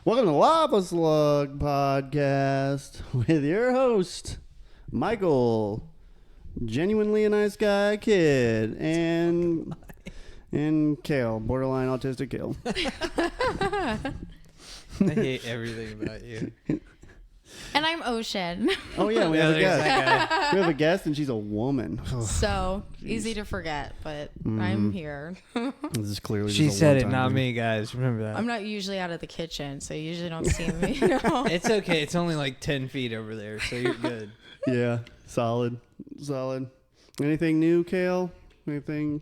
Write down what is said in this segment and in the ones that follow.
Welcome to LavaSlug Podcast with your host, Michael, genuinely a nice guy kid, and Kale, borderline autistic Kale. I hate everything about you. And I'm Ocean. Oh yeah, we have a there's guest. that guy. We have a guest, and she's a woman. So easy to forget, but I'm here. This is clearly She just a said it, one-time not thing. me, guys. Remember that. I'm not usually out of the kitchen, so you usually don't see me. It's okay. It's only like 10 feet over there, so you're good. Yeah, solid. Anything new, Kale? Anything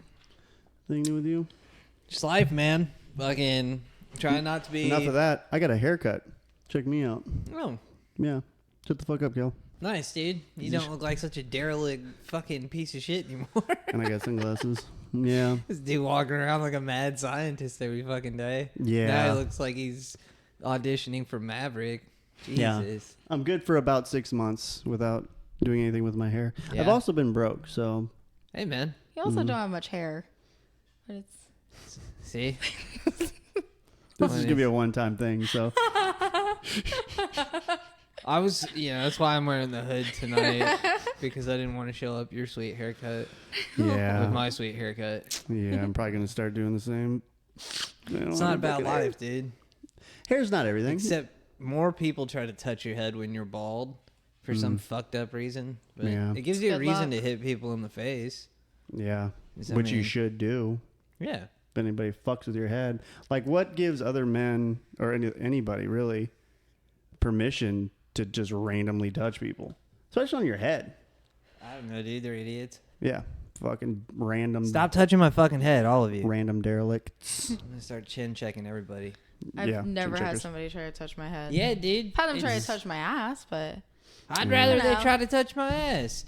new with you? Just life, man. Fucking trying not to be. Enough of that. I got a haircut. Check me out. Oh, Yeah. Shut the fuck up, Kale. nice, dude. You don't look like such a derelict fucking piece of shit anymore. And I got sunglasses. Yeah. This dude walking around like a mad scientist every fucking day. Yeah. Now he looks like he's auditioning for Maverick. Jesus. Yeah. I'm good for about 6 months without doing anything with my hair. Yeah. I've also been broke, so. Hey, man. You also don't have much hair. But it's See? This is going to be a one-time thing, so. I was, that's why I'm wearing the hood tonight, because I didn't want to show up your sweet haircut Yeah. with my sweet haircut. Yeah, I'm probably going to start doing the same. It's not about life, dude. Hair's not everything. Except more people try to touch your head when you're bald for some fucked up reason. But Yeah. it gives you a Good reason luck. to hit people in the face. Yeah. I Which you mean- should do. Yeah. If anybody fucks with your head. Like, what gives other men, or anybody really, permission to just randomly touch people? Especially on your head. I don't know, dude. They're idiots. Yeah. Fucking random. Stop touching my fucking head, all of you. Random derelicts. I'm going to start chin checking everybody. I've Yeah, never chin had checkers. somebody try to touch my head. Yeah, dude. I've had them try to It's- touch my ass, but I'd rather they No. try to touch my ass.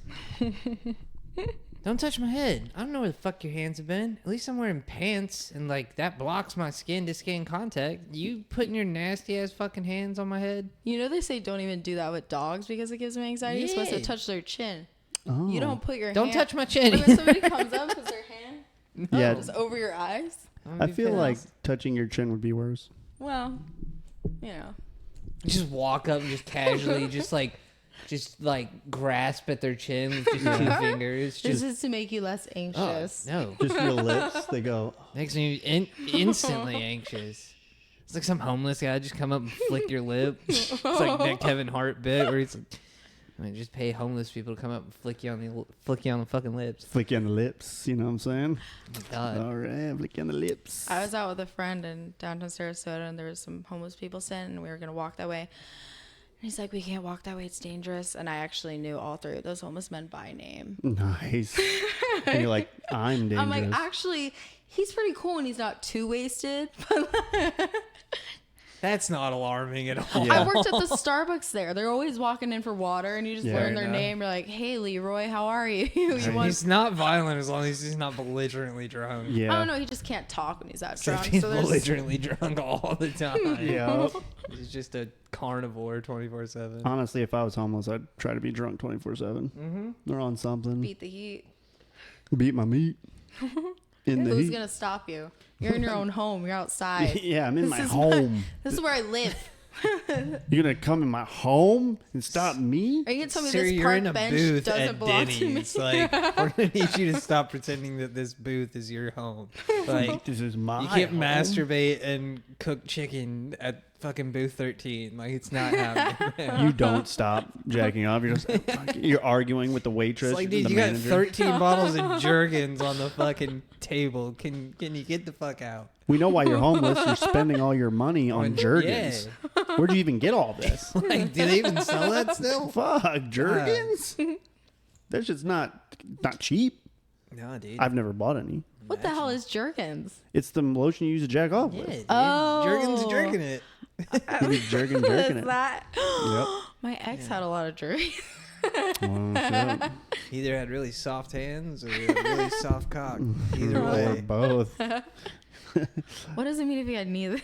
Don't touch my head. I don't know where the fuck your hands have been. At least I'm wearing pants, and like that blocks my skin to skin contact. You putting your nasty ass fucking hands on my head? you know they say don't even do that with dogs because it gives them anxiety. You're supposed to Yeah. touch their chin. Oh. You don't put your Don't hand. touch my chin. But when somebody comes up, puts their hand Yeah. just over your eyes. I feel like touching your chin would be worse. Well, you know. just walk up and just casually, just grasp at their chin with just two fingers. This Just is to make you less anxious. no, Just your lips. They go. makes me instantly anxious. It's like some homeless guy just come up and flick your lip. It's like that Kevin Hart bit where he's like, just pay homeless people to come up and flick you on the fucking lips. Flick you on the lips. You know what I'm saying? Oh my God. All right. Flick you on the lips. I was out with a friend in downtown Sarasota, and there was some homeless people sitting, and we were going to walk that way. And he's like, we can't walk that way. It's dangerous. And I actually knew all three of those homeless men by name. Nice. And you're like, I'm dangerous. I'm like, actually, he's pretty cool, and he's not too wasted. That's not alarming at all. Yeah. I worked at the Starbucks there. They're always walking in for water, and you just Yeah, learn I their know. name. You're like, hey, Leroy, how are you? You want- He's not violent as long as he's not belligerently drunk. yeah. I don't know. He just can't talk when he's that Except drunk. he's So there's belligerently drunk all the time. Yeah. He's just a carnivore 24/7. Honestly, if I was homeless, I'd try to be drunk 24/7. Mm-hmm. Or on something. beat the heat. Beat my meat. In the Who's heat. gonna stop you? You're in your own home. You're outside. Yeah, I'm in my is home. This is where I live. You're gonna come in my home and stop me? Are you gonna tell me Sir, this you're park in a bench booth doesn't at belong to me? Denny's. Like, we're gonna need you to stop pretending that this booth is your home. Like, This is my you can't home. masturbate and cook chicken at fucking booth 13. Like, it's not happening. You don't stop jacking off. You're just you're arguing with the waitress. It's like, dude, the you manager. got 13 bottles of Jergens on the fucking table. Can you get the fuck out? We know why you're homeless. You're spending all your money on Jergens. Yeah. Where'd you even get all this? Like, do they even sell that still? Fuck, Jergens? That's just not cheap. No, dude. I've never bought any. What the hell is Jergens? It's the lotion you use to jack off Yeah, with. dude. Oh. Jergens jerking it. You be jerking it. That? Yep. My ex had a lot of Jergens. Oh, shit. Either had really soft hands or a really soft cock. Either Or way. both. What does it mean if you had neither?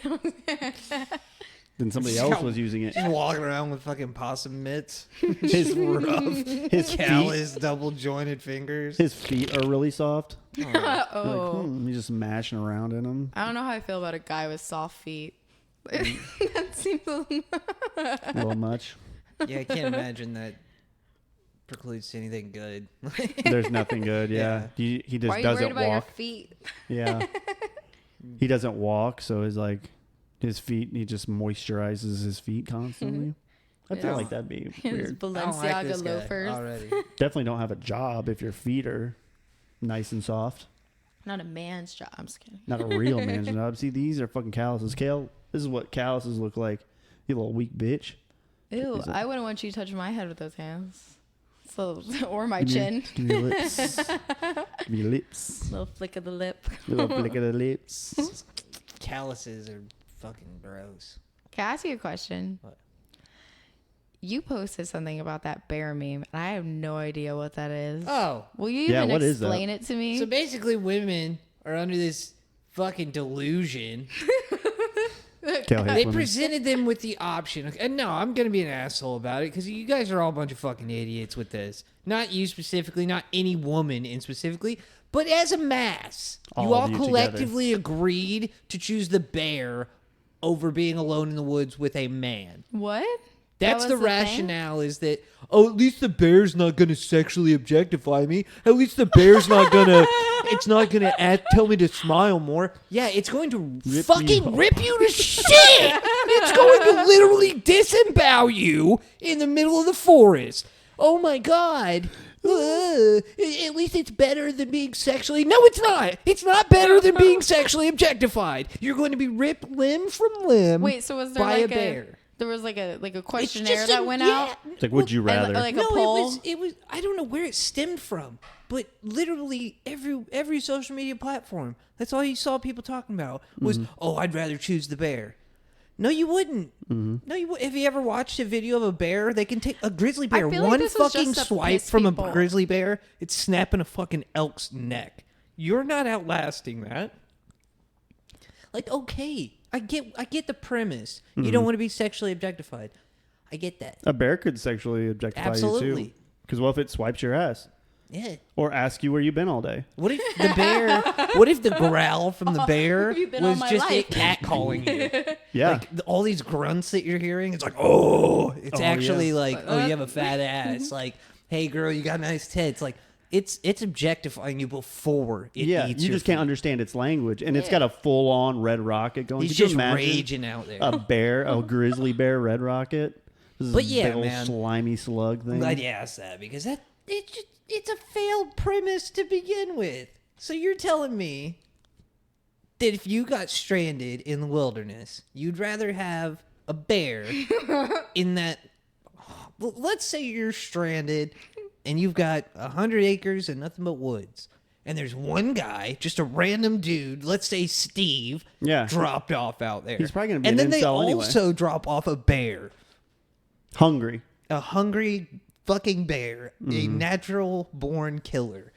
Then somebody else was using it. Just walking around with fucking possum mitts. His rough, his feet, Callous, double jointed fingers. his feet are really soft. Oh. Like, he's just mashing around in them. I don't know how I feel about a guy with soft feet. That seems a little much. Yeah, I can't imagine that precludes anything good. There's nothing good. Yeah, he just Why are you doesn't worried about your walk. feet? Yeah, he doesn't walk, so his feet. He just moisturizes his feet constantly. I feel Yeah. like that'd be His weird. I don't like Balenciaga this guy loafers. already. Definitely don't have a job if your feet are nice and soft. Not a man's job. I'm just kidding. Not a real man's job. See, these are fucking calluses. Kale, this is what calluses look like. You little weak bitch. Ew, He's like- I wouldn't want you touching my head with those hands. So, or my Give me- chin. Give me your lips. Give me your lips. Little flick of the lip. Little flick of the lips. Calluses are fucking gross. Can I ask you a question? What? You posted something about that bear meme, and I have no idea what that is. Oh, Will you Yeah, even what is that? explain it to me? so basically women are under this fucking delusion. Kale hates They women. presented them with the option. And no, I'm going to be an asshole about it because you guys are all a bunch of fucking idiots with this. Not you specifically, not any woman in specifically, but as a mass. All You of all you collectively agreed to choose the bear over being alone in the woods with a man. What? That's That the was thing? rationale is that, oh, at least the bear's not going to sexually objectify me. At least the bear's not going to, it's not going to tell me to smile more. Yeah, it's going to Rip fucking you rip you to shit. It's going to literally disembowel you in the middle of the forest. Oh my God. At least it's better than being sexually. No, it's not. It's not better than being sexually objectified. You're going to be ripped limb from limb. Wait, so was there by like a bear. There was like a It's questionnaire just that went out? It's like, would you rather? And, like a No, poll? it was. I don't know where it stemmed from, but literally every social media platform. That's all you saw people talking about was, oh, I'd rather choose the bear. No, you wouldn't. No, you would. Have you ever watched a video of a bear? They can take a grizzly bear. feel like One this was fucking just to swipe piss from people. a grizzly bear, it's snapping a fucking elk's neck. You're not outlasting that. Like, okay, I get the premise. You don't want to be sexually objectified. I get that. A bear could sexually objectify you too. Absolutely. Because what if it swipes your ass? Yeah. Or ask you where you've been all day? What if the bear? What if the growl from the bear Have you been all was my just life? it catcalling you? Yeah. Like all these grunts that you're hearing, it's like, oh, it's Oh, actually yeah. like, oh, you have a fat ass. Like, hey, girl, you got nice tits. Like, it's objectifying you before it Yeah, eats you your just can't food. understand its language. And it's got a full-on red rocket going. He's Could you just imagine raging out there. a bear, a grizzly bear red rocket? This is But a yeah, big old man. slimy slug I'm thing. glad you asked that because it's a failed premise to begin with. So you're telling me that if you got stranded in the wilderness, you'd rather have a bear in that. Well, let's say you're stranded and you've got 100 acres and nothing but woods. And there's one guy, just a random dude, let's say Steve, Yeah. dropped off out there. He's probably gonna be and an then they incel anyway. also drop off a bear. Hungry. A hungry fucking bear, a natural born killer.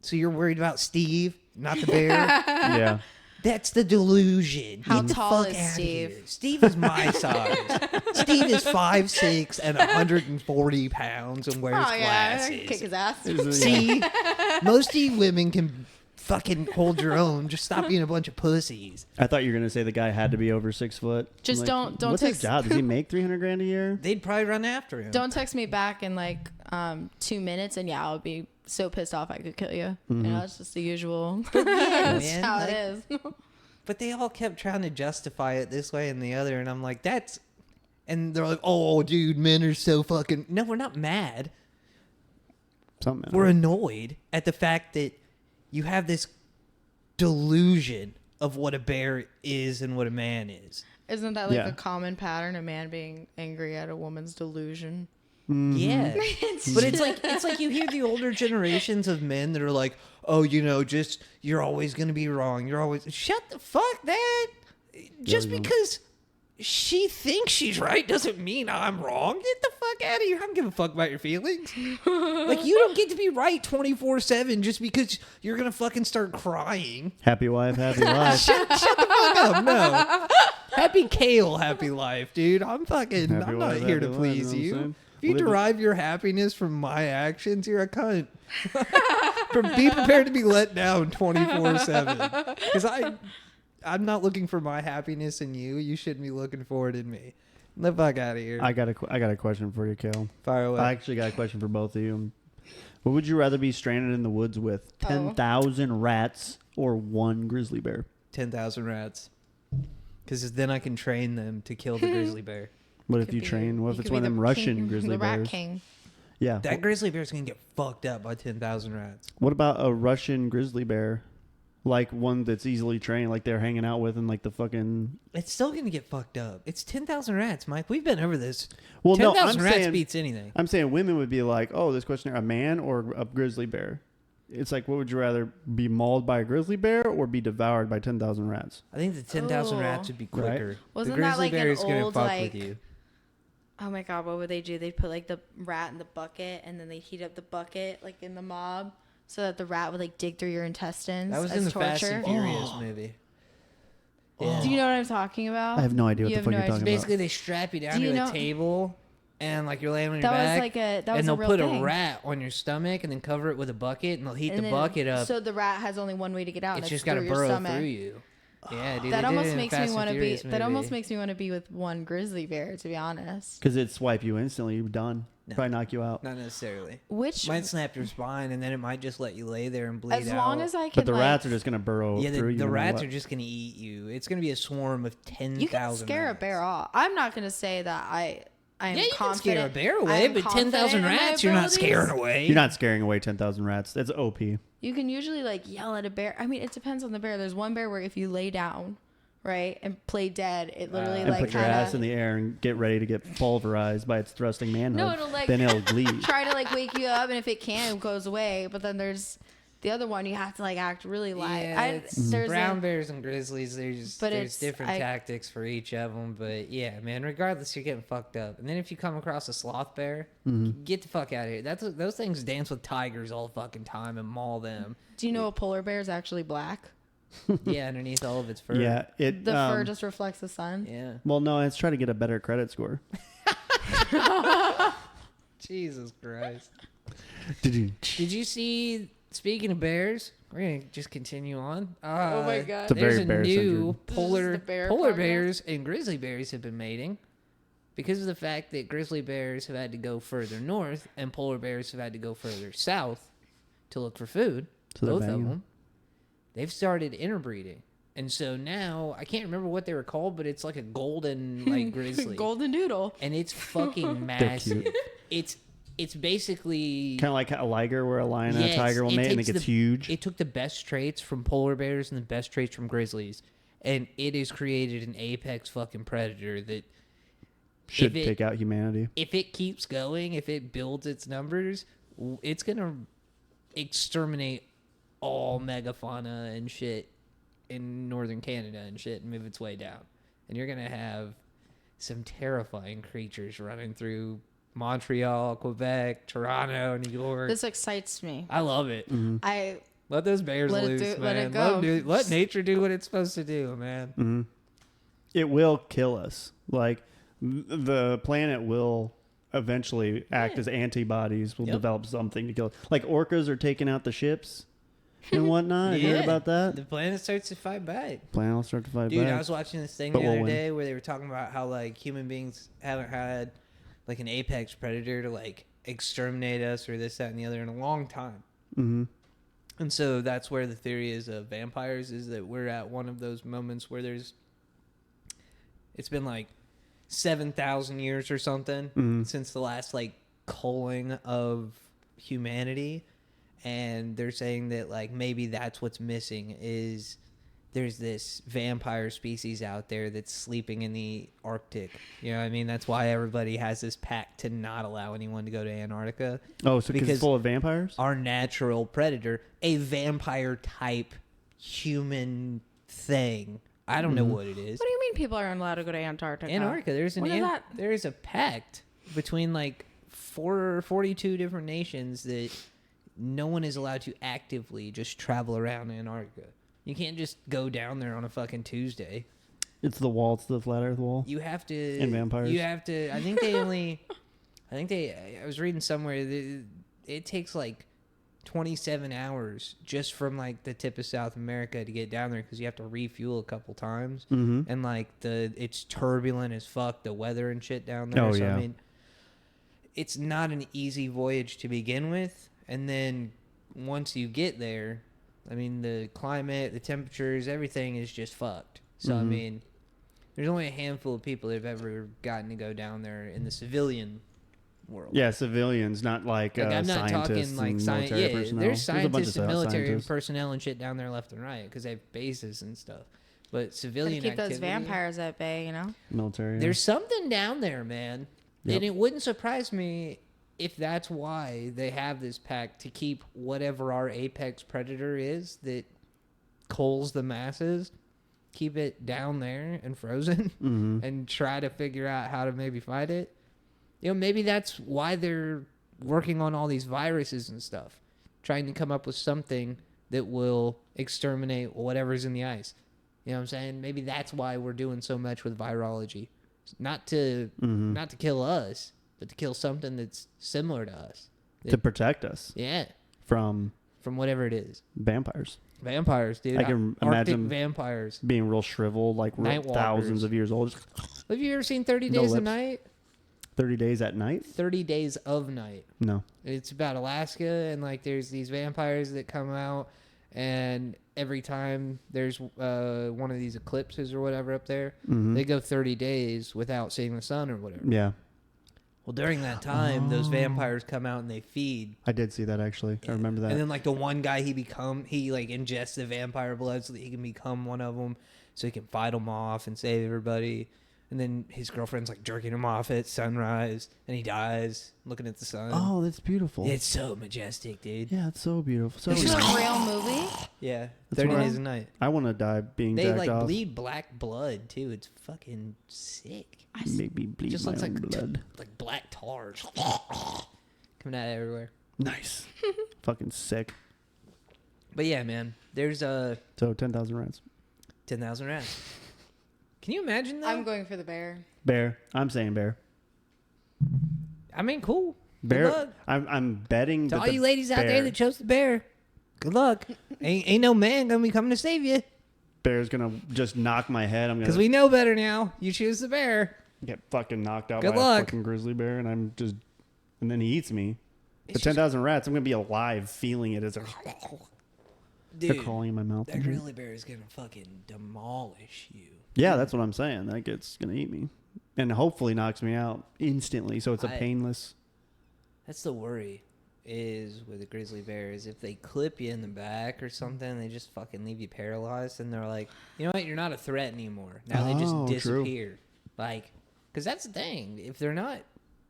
So you're worried about Steve, not the bear? Yeah. That's the delusion. How Get the tall fuck is outta Steve? here. Steve is my size. Steve is 5'6" and 140 pounds and wears Oh, yeah. glasses. Kick his ass. See, most of you women can fucking hold your own. Just stop being a bunch of pussies. I thought you were gonna say the guy had to be over 6 foot. Just I'm don't What's his text- job? Does he make $300,000 a year? They'd probably run after him. Don't text me back in like 2 minutes, and yeah, I'll be so pissed off I could kill you. You know, it's just the usual. That's man, how like- it is. But they all kept trying to justify it this way and the other, and I'm like, that's... And they're like, oh, dude, men are so fucking... No, we're not mad. Something. We're annoyed at the fact that you have this delusion of what a bear is and what a man is. Isn't that like Yeah. a common pattern? A man being angry at a woman's delusion. Yeah. But it's like you hear the older generations of men that are like, oh, you know, just you're always gonna be wrong. You're always shut the fuck that. Just Yeah. because she thinks she's right doesn't mean I'm wrong. Get the fuck out of here. I don't give a fuck about your feelings. Like you don't get to be right 24/7 just because you're gonna fucking start crying. Happy wife, happy life. Shut the fuck up. No. Happy Kale, happy life, dude. I'm Happy not wife, here to happy life, please you know what I'm you. saying? If you Live it. derive your happiness from my actions, you're a cunt. Be prepared to be let down 24/7. Because I'm not looking for my happiness in you. You shouldn't be looking for it in me. The fuck out of here. I got a question for you, Kale. Fire away. I actually got a question for both of you. What would you rather be stranded in the woods with? 10,000 rats or one grizzly bear? 10,000 rats. Because then I can train them to kill the grizzly bear. What if you train? What if it's one of them Russian grizzly the rat bears? king. Yeah. That grizzly bear's going to get fucked up by 10,000 rats. What about a Russian grizzly bear? Like one that's easily trained, like they're hanging out with in like the fucking... It's still going to get fucked up. It's 10,000 rats, Mike. We've been over this. Well, 10,000 rats beats anything. I'm saying women would be like, oh, this question, a man or a grizzly bear? It's like, what would you rather, be mauled by a grizzly bear or be devoured by 10,000 rats? I think the 10,000 rats would be quicker. Right? Wasn't the that grizzly like bear an is going to old, fuck like... with you. Oh my god, what would they do? They'd put like the rat in the bucket and then they'd heat up the bucket like in the mob so that the rat would like dig through your intestines. That was as in the torture. Fast and Furious movie. Yeah. Do you know what I'm talking about? I have no idea what You the have fuck no you're idea. talking Basically, they strap you down Do you to know- a table, and like you're laying on your That was back, like a that was and a they'll real put thing. a rat on your stomach, and then cover it with a bucket, and they'll heat And the then- bucket up. So the rat has only one way to get out. It's and just got got to to burrow through you. Yeah, dude. That they did it almost in the makes me Fast and want to be. Furious That almost movie. makes me want to be with one grizzly bear. To be honest. Because it'd swipe you instantly. You're done. No. Probably knock you out. Not necessarily. Which, Might snap your spine, and then it might just let you lay there and bleed out. as long as I can. But the like, rats are just going to burrow Yeah, through you. the no matter rats what. are just going to eat you. It's going to be a swarm of 10,000 You can scare rats. a bear off. I'm not going to say that I am Yeah, you can scare a confident. bear I away, am but confident 10,000 in my rats, you're not scaring abilities. away. You're not scaring away 10,000 rats. That's OP. You can usually like yell at a bear. I mean, it depends on the bear. There's one bear where if you lay down, right, and play dead, it literally And like put your kind ass in of the air and get ready to get pulverized by its thrusting manhood. No, it'll, like, then it'll leave. try to like wake you up, and if it can, it goes away. But then there's the other one. You have to like act really light. Yeah, it's There's brown a, bears and grizzlies. There's But there's different I- tactics for each of them. But yeah, man, regardless, you're getting fucked up. And then if you come across a sloth bear, get the fuck out of here. Those things dance with tigers all the fucking time and maul them. do you know a polar bear is actually black? Yeah, underneath all of its fur. Yeah, it. The fur just reflects the sun. Yeah. Well, no, it's trying to get a better credit score. Jesus Christ. Did Did you see? Speaking of bears, we're gonna just continue on. Oh my god. It's a There's very a bear-centered- new This is polar the bear polar podcast? bears and grizzly bears have been mating because of the fact that grizzly bears have had to go further north and polar bears have had to go further south to look for food. So they're Both of banging. them. They've started interbreeding. And so now I can't remember what they were called, but it's like a golden like grizzly. Golden doodle. And it's fucking massive. cute. It's basically kind of like a liger where a lion and a Yes, tiger will mate and it takes gets huge. It took the best traits from polar bears and the best traits from grizzlies, and it has created an apex fucking predator that Should if it- take out humanity. if it keeps going, if it builds its numbers, it's gonna exterminate all megafauna and shit in northern Canada and shit and move its way down. And you're gonna have some terrifying creatures running through Montreal, Quebec, Toronto, New York. This excites me. I love it. I Let those bears Let it loose, do- man. let it Let, go. let nature do what it's supposed to do, man. It will kill us. Like the planet will eventually act as antibodies. Will Yep. develop something to kill. Like orcas are taking out the ships and whatnot. Have you heard about that? The planet starts to fight back. Planet will start to fight Dude, back. I was watching this thing But the we'll other win. day where they were talking about how like human beings haven't had like an apex predator to like exterminate us or this, that, and the other in a long time. Mm-hmm. And so that's where the theory is of vampires is that we're at one of those moments where it's been like 7,000 years or something since the last like culling of humanity. And they're saying that like maybe that's what's missing is there's this vampire species out there that's sleeping in the Arctic. You know what I mean? That's why everybody has this pact to not allow anyone to go to Antarctica. Oh, so because Because it's full of vampires? Our natural predator, a vampire type human thing. I don't know what it is. What do you mean people aren't allowed to go to Antarctica? Antarctica, What is that? there is a pact between like 42 different nations that no one is allowed to actively just travel around Antarctica. You can't just go down there on a fucking Tuesday. It's the wall. It's the flat Earth wall. You have to. And vampires. You have to. I think they only. I was reading somewhere that it takes like 27 hours just from like the tip of South America to get down there because you have to refuel a couple times. And like it's turbulent as fuck, the weather and shit down there. I mean, it's not an easy voyage to begin with. And then once you get there, I mean, the climate, the temperatures, everything is just fucked. So, I mean, there's only a handful of people that have ever gotten to go down there in the civilian world. Yeah, civilians, not like I'm not scientists talking like and science. military Yeah, personnel. there's scientists and military scientists. personnel and shit down there left and right because they have bases and stuff. But Gotta civilian keep those activity, vampires at bay, you know? Military. Yeah. there's something down there, man. Yep. And it wouldn't surprise me if that's why they have this pack to keep whatever our apex predator is that culls the masses, keep it down there and frozen and try to figure out how to maybe fight it. You know, maybe that's why they're working on all these viruses and stuff, trying to come up with something that will exterminate whatever's in the ice. You know what I'm saying? Maybe that's why we're doing so much with virology. Not to kill us, but to kill something that's similar to us. to protect us Yeah, from whatever it is. vampires Vampires, dude. I can Arctic imagine vampires. being real shriveled, like Night thousands walkers. of years old. Have you ever seen 30 No Days a lips. Night? 30 days at night? 30 Days of Night. No. It's about Alaska, and like there's these vampires that come out, and every time there's one of these eclipses or whatever up there, they go 30 days without seeing the sun or whatever. Yeah. Well, during that time, those vampires come out and they feed. I did see that actually. I remember that. And then like the one guy, he like ingests the vampire blood so that he can become one of them, so he can fight them off and save everybody. And then his girlfriend's like jerking him off at sunrise, and he dies looking at the sun. Oh, that's beautiful. It's so majestic, dude. Yeah, it's so beautiful. So This is nice. a real movie? Yeah, That's 30 what Days a Night. I want to die being They jacked like off. bleed black blood too. It's fucking sick. Maybe bleed Just my looks own like blood. like black tar coming out everywhere. Nice. Fucking sick. But yeah, man, there's So 10,000 rats. 10,000 rats. Can you imagine that? I'm going for the bear. Bear. I'm saying bear. I mean, cool. Good Bear. luck. I'm betting To that all the you ladies out there bear- that chose the bear, good luck. ain't no man gonna be coming to save you bear's gonna just knock my head. I'm because gonna we know better now. You choose the bear. get fucking knocked out Good by luck. a fucking grizzly bear, and I'm just, and then he eats me. It's The 10,000 rats, I'm gonna be alive, feeling it as they're Dude, crawling in my mouth. that grizzly bear is gonna fucking demolish you. Yeah, that's what I'm saying. Like it's gonna eat me, and hopefully knocks me out instantly. So it's a painless. That's the worry is with a grizzly bear is if they clip you in the back or something, they just fucking leave you paralyzed, and they're like, you know what, you're not a threat anymore. Now they just Oh, true. disappear. Like, because that's the thing. If they're not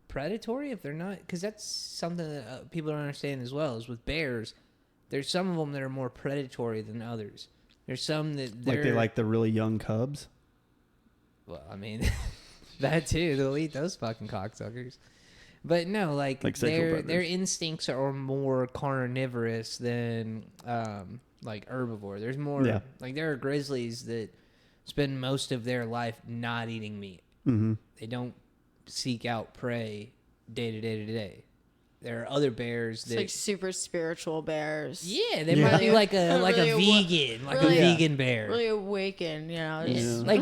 predatory, if they're not, because that's something that people don't understand as well, is with bears, there's some of them that are more predatory than others. There's some that Like they like the really young cubs. well, I mean, that too. They'll eat those fucking cocksuckers. But no, like sexual their predators. instincts are more carnivorous than like herbivore. There's more Yeah. like there are grizzlies that spend most of their life not eating meat. Mm-hmm. They don't seek out prey day to day to day. There are other bears It's that like super spiritual bears. yeah, they Yeah. might be like a Really vegan, like really- a vegan bear. Really awakened, you know. Yeah. just- Like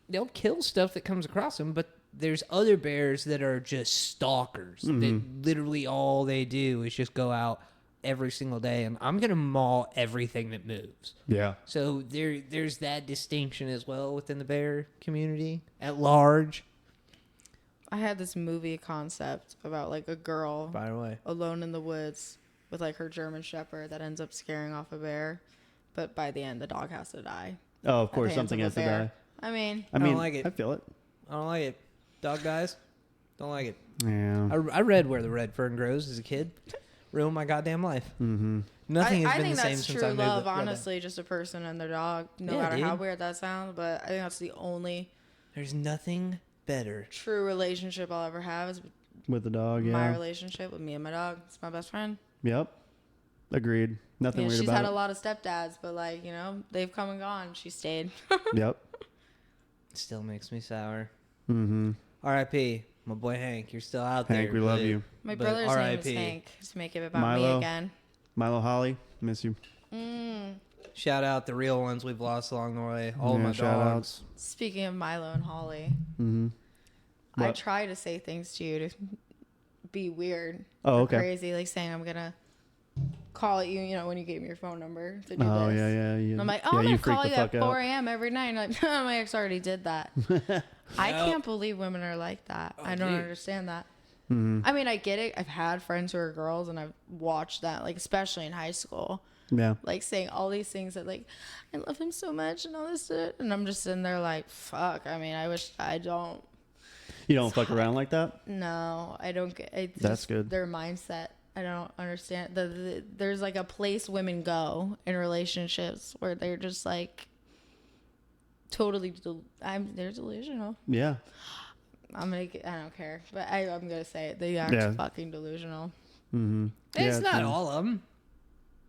they'll kill stuff that comes across them, but there's other bears that are just stalkers. That literally all they do is just go out every single day, and I'm gonna maul everything that moves. Yeah. So there's that distinction as well within the bear community at large. I had this movie concept about like a girl By the way, alone in the woods with like her German Shepherd that ends up scaring off a bear, but by the end the dog has to die. Oh, of at the course, hands something of has a to bear. die. I mean, I don't mean, like it. I feel it. I don't like it. Dog dies. Don't like it. Yeah. I read Where the Red Fern Grows as a kid. Ruined my goddamn life. Mm-hmm. Nothing has I been think the same that's since true I moved love. read that. Honestly, just a person and their dog. No Yeah, matter how dude. weird that sounds, but I think that's the only There's nothing better. true relationship I'll ever have is With the dog, yeah. my relationship with me and my dog. It's my best friend. Yep. Agreed. Nothing Yeah, weird she's about had it. a lot of stepdads, but like, you know, they've come and gone. She stayed. Yep. Still makes me sour. Mm-hmm. R.I.P. My boy Hank, you're still out there. Hank, we love you. My but brother's name is RIP. Hank. Just make it about Milo. me again. Milo Holly, miss you. Shout out the real ones we've lost along the way. All my shout dogs. outs. Speaking of Milo and Holly, Mm-hmm. I What? try to say things to you to be weird. Oh, or okay. Crazy, like saying I'm gonna call at you. You know, when you gave me your phone number to do Oh this. yeah. And I'm like, yeah, oh, I'm you gonna freak call the you at fuck 4 out. a.m. every night. And like, my ex already did that. I can't believe women are like that. I don't dude. understand that. Mm-hmm. I mean, I get it. I've had friends who are girls, and I've watched that, like especially in high school, Yeah. like saying all these things that like, I love him so much and all this shit, and I'm just sitting there like, fuck. I mean, I wish I don't. You don't fuck around like that? No, I don't get. It's That's just good. Their mindset. I don't understand. There's like a place women go in relationships where they're just like totally. They're delusional. Yeah. I don't care, but I'm gonna say it. They are Yeah. fucking delusional. Mm-hmm. It's not all of them.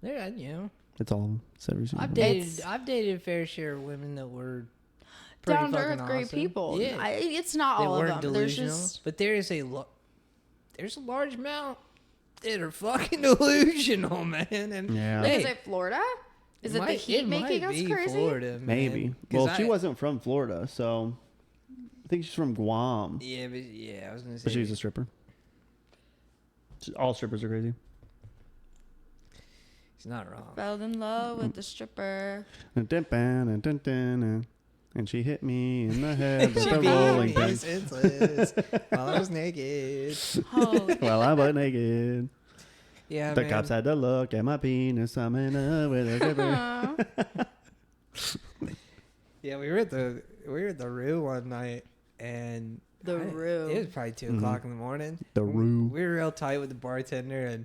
They're, It's all of them. It's every single one. I've dated a fair share of women that were pretty Down to fucking earth, great awesome. people. Yeah, It's not they all of weren't them. There's delusional, just but there's a large amount that are fucking delusional, man. And Yeah. like, hey, is it Florida? Is it the might- heat making might us be crazy? Florida, man. Maybe. 'Cause Well, she wasn't from Florida, so I think she's from Guam. Yeah, but I was gonna say. But she was a stripper. All strippers are crazy. He's not wrong. Fell in love with the stripper. And she hit me in the head with She a beat rolling me pin senseless while I was naked. Holy while I was naked. Yeah, The man. cops had to look at my penis. I'm in love with a stripper. Yeah, we were at the Roo one night, and The Roo. It was probably 2 o'clock in the morning. The Roo. We were real tight with the bartender, and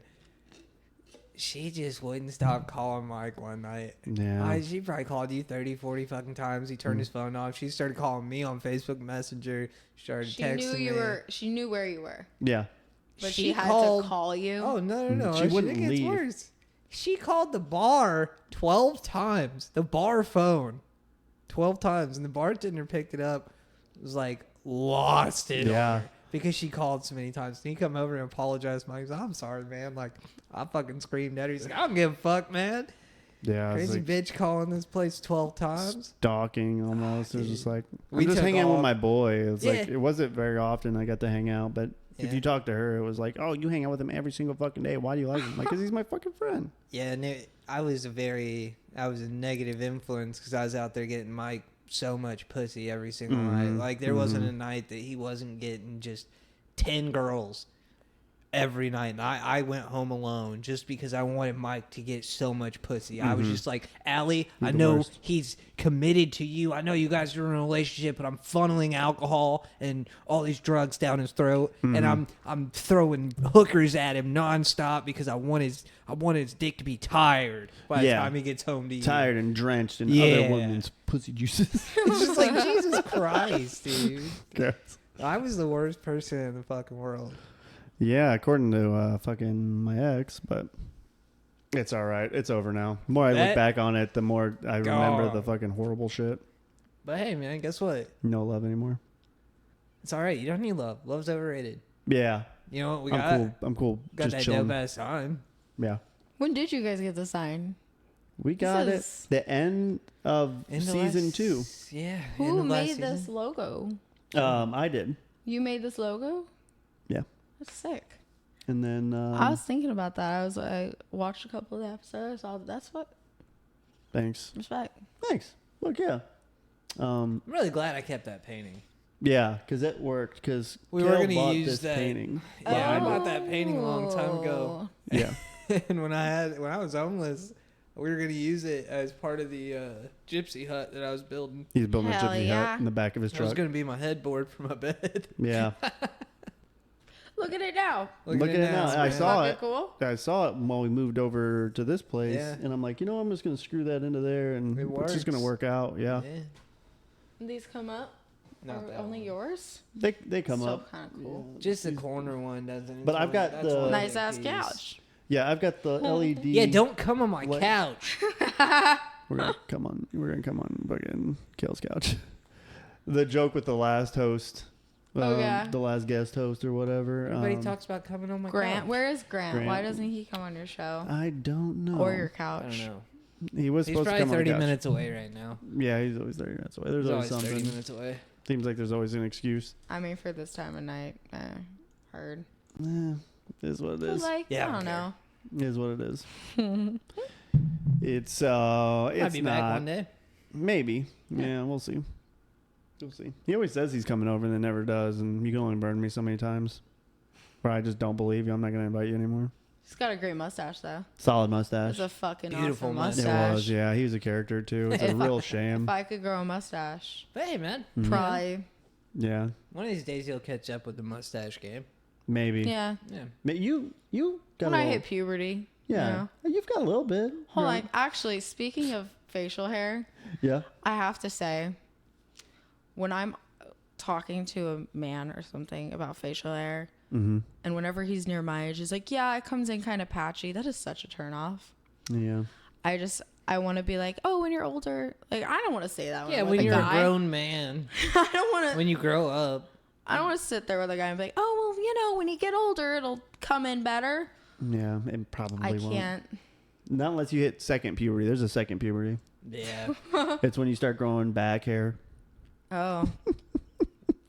she just wouldn't stop calling Mike one night. Yeah. She probably called you 30, 40 fucking times. He turned his phone off. She started calling me on Facebook Messenger. She started She texting knew me. you were. She knew where you were, Yeah. but she had called- to call you. Oh, no. She wouldn't It gets leave. worse. She called the bar 12 times. The bar phone. 12 times. And the bartender picked it up. Was like, lost it. Yeah. on her because she called so many times. And he come over and apologized. Mike was like, I'm sorry, man. Like, I fucking screamed at her. He's like, I don't give a fuck, man. Yeah. It's Crazy like bitch calling this place 12 times. stalking almost. It was just like, We I'm just took hanging out with off. my boy. It's like, Yeah. it wasn't very often I got to hang out, but if Yeah. you talk to her, it was like, oh, you hang out with him every single fucking day. Why do you like him? Like, because he's my fucking friend. Yeah, and I was a negative influence because I was out there getting Mike so much pussy every single night. Like, there wasn't a night that he wasn't getting just 10 girls every night. And I went home alone just because I wanted Mike to get so much pussy. I was just like, Allie, I the know worst. he's committed to you. I know you guys are in a relationship, but I'm funneling alcohol and all these drugs down his throat, and I'm throwing hookers at him nonstop because I want his dick to be tired by the Yeah. time he gets home to you. Tired and drenched in Yeah. other women's pussy juices. It's just like, Jesus Christ, dude. Gross. I was the worst person in the fucking world. Yeah, according to fucking my ex, but it's all right. It's over now. The more I look That- back on it, the more I remember God. the fucking horrible shit. But hey, man, guess what? No love anymore. It's all right. You don't need love. Love's overrated. Yeah, You know what we I'm got? cool. I'm cool. Got Just that chilling. dope ass time. Yeah, When did you guys get the sign? we got it. is- The end of In the season last- 2. Yeah. Who in the last made this season. logo? I did. You made this logo? Yeah, That's sick. and then I was thinking about that. I watched a couple of the episodes. That's what thanks. respect. Thanks. Look, yeah. I'm really glad I kept that painting. Yeah, because it worked. Because We were gonna bought use this that- painting. Yeah, I bought that painting a long time ago. Yeah, And when I was homeless, we were gonna use it as part of the gypsy hut that I was building. he's building Hell a gypsy yeah. hut in the back of his It was truck. gonna be my headboard for my bed. Yeah, Look at it now. look at it now. I man. saw Fucking it. cool. I saw it while we moved over to this place, Yeah. and I'm like, you know, I'm just gonna screw that into there, and It it's just gonna works. work out. Yeah, Yeah. These come up. Not Are that only one. yours? they come so up. kind of cool. Just the corner one doesn't. But I've got That's the- one Nice big ass piece. couch. Yeah, I've got the LED. Yeah, don't come on my What? couch. We're gonna come on. We're gonna come on fucking Kale's couch. The joke with the last host yeah. The last guest host or whatever. Everybody talks about coming on my Grant. couch. Where is Grant? Grant. Why doesn't he come on your show? I don't know. Or your I couch? don't know. He was He's supposed to probably come 30 on the couch. minutes away right now. Yeah, he's always 30 minutes away. There's He's always always 30 something. minutes away. Seems like there's always an excuse. I mean, for this time of night, heard. It is what it But is. like, Yeah, I I don't don't know. It is what it is. It's I'll it's be not. back one day. Maybe. Yeah, we'll see. We'll see. He always says he's coming over and then never does, and you can only burn me so many times. Where I just don't believe you. I'm not gonna invite you anymore. He's got a great mustache, though. Solid mustache. It's a fucking Beautiful awesome mustache. mustache. It was, yeah. He was a character too. It's a If real I- shame. If I could grow a mustache, But hey, man. Mhm. probably. Yeah, One of these days you'll catch up with the mustache game. maybe. Yeah. Yeah. But you got When a I little, hit puberty. yeah. You know? You've got a little bit. Hold right? on. Actually, speaking of facial hair, Yeah. I have to say, when I'm talking to a man or something about facial hair, Mm-hmm. and whenever he's near my age, he's like, yeah, it comes in kind of patchy. That is such a turn off. Yeah. I want to be like, oh, when you're older. Like, I don't want to say that. Yeah, with when a you're guy. a grown man. I don't want to. When you grow up. I don't want to sit there with a guy and be like, oh, well, you know, when you get older, it'll come in better. Yeah. It probably I won't. can't. Not unless you hit second puberty. There's a second puberty. Yeah. It's when you start growing back hair. Oh.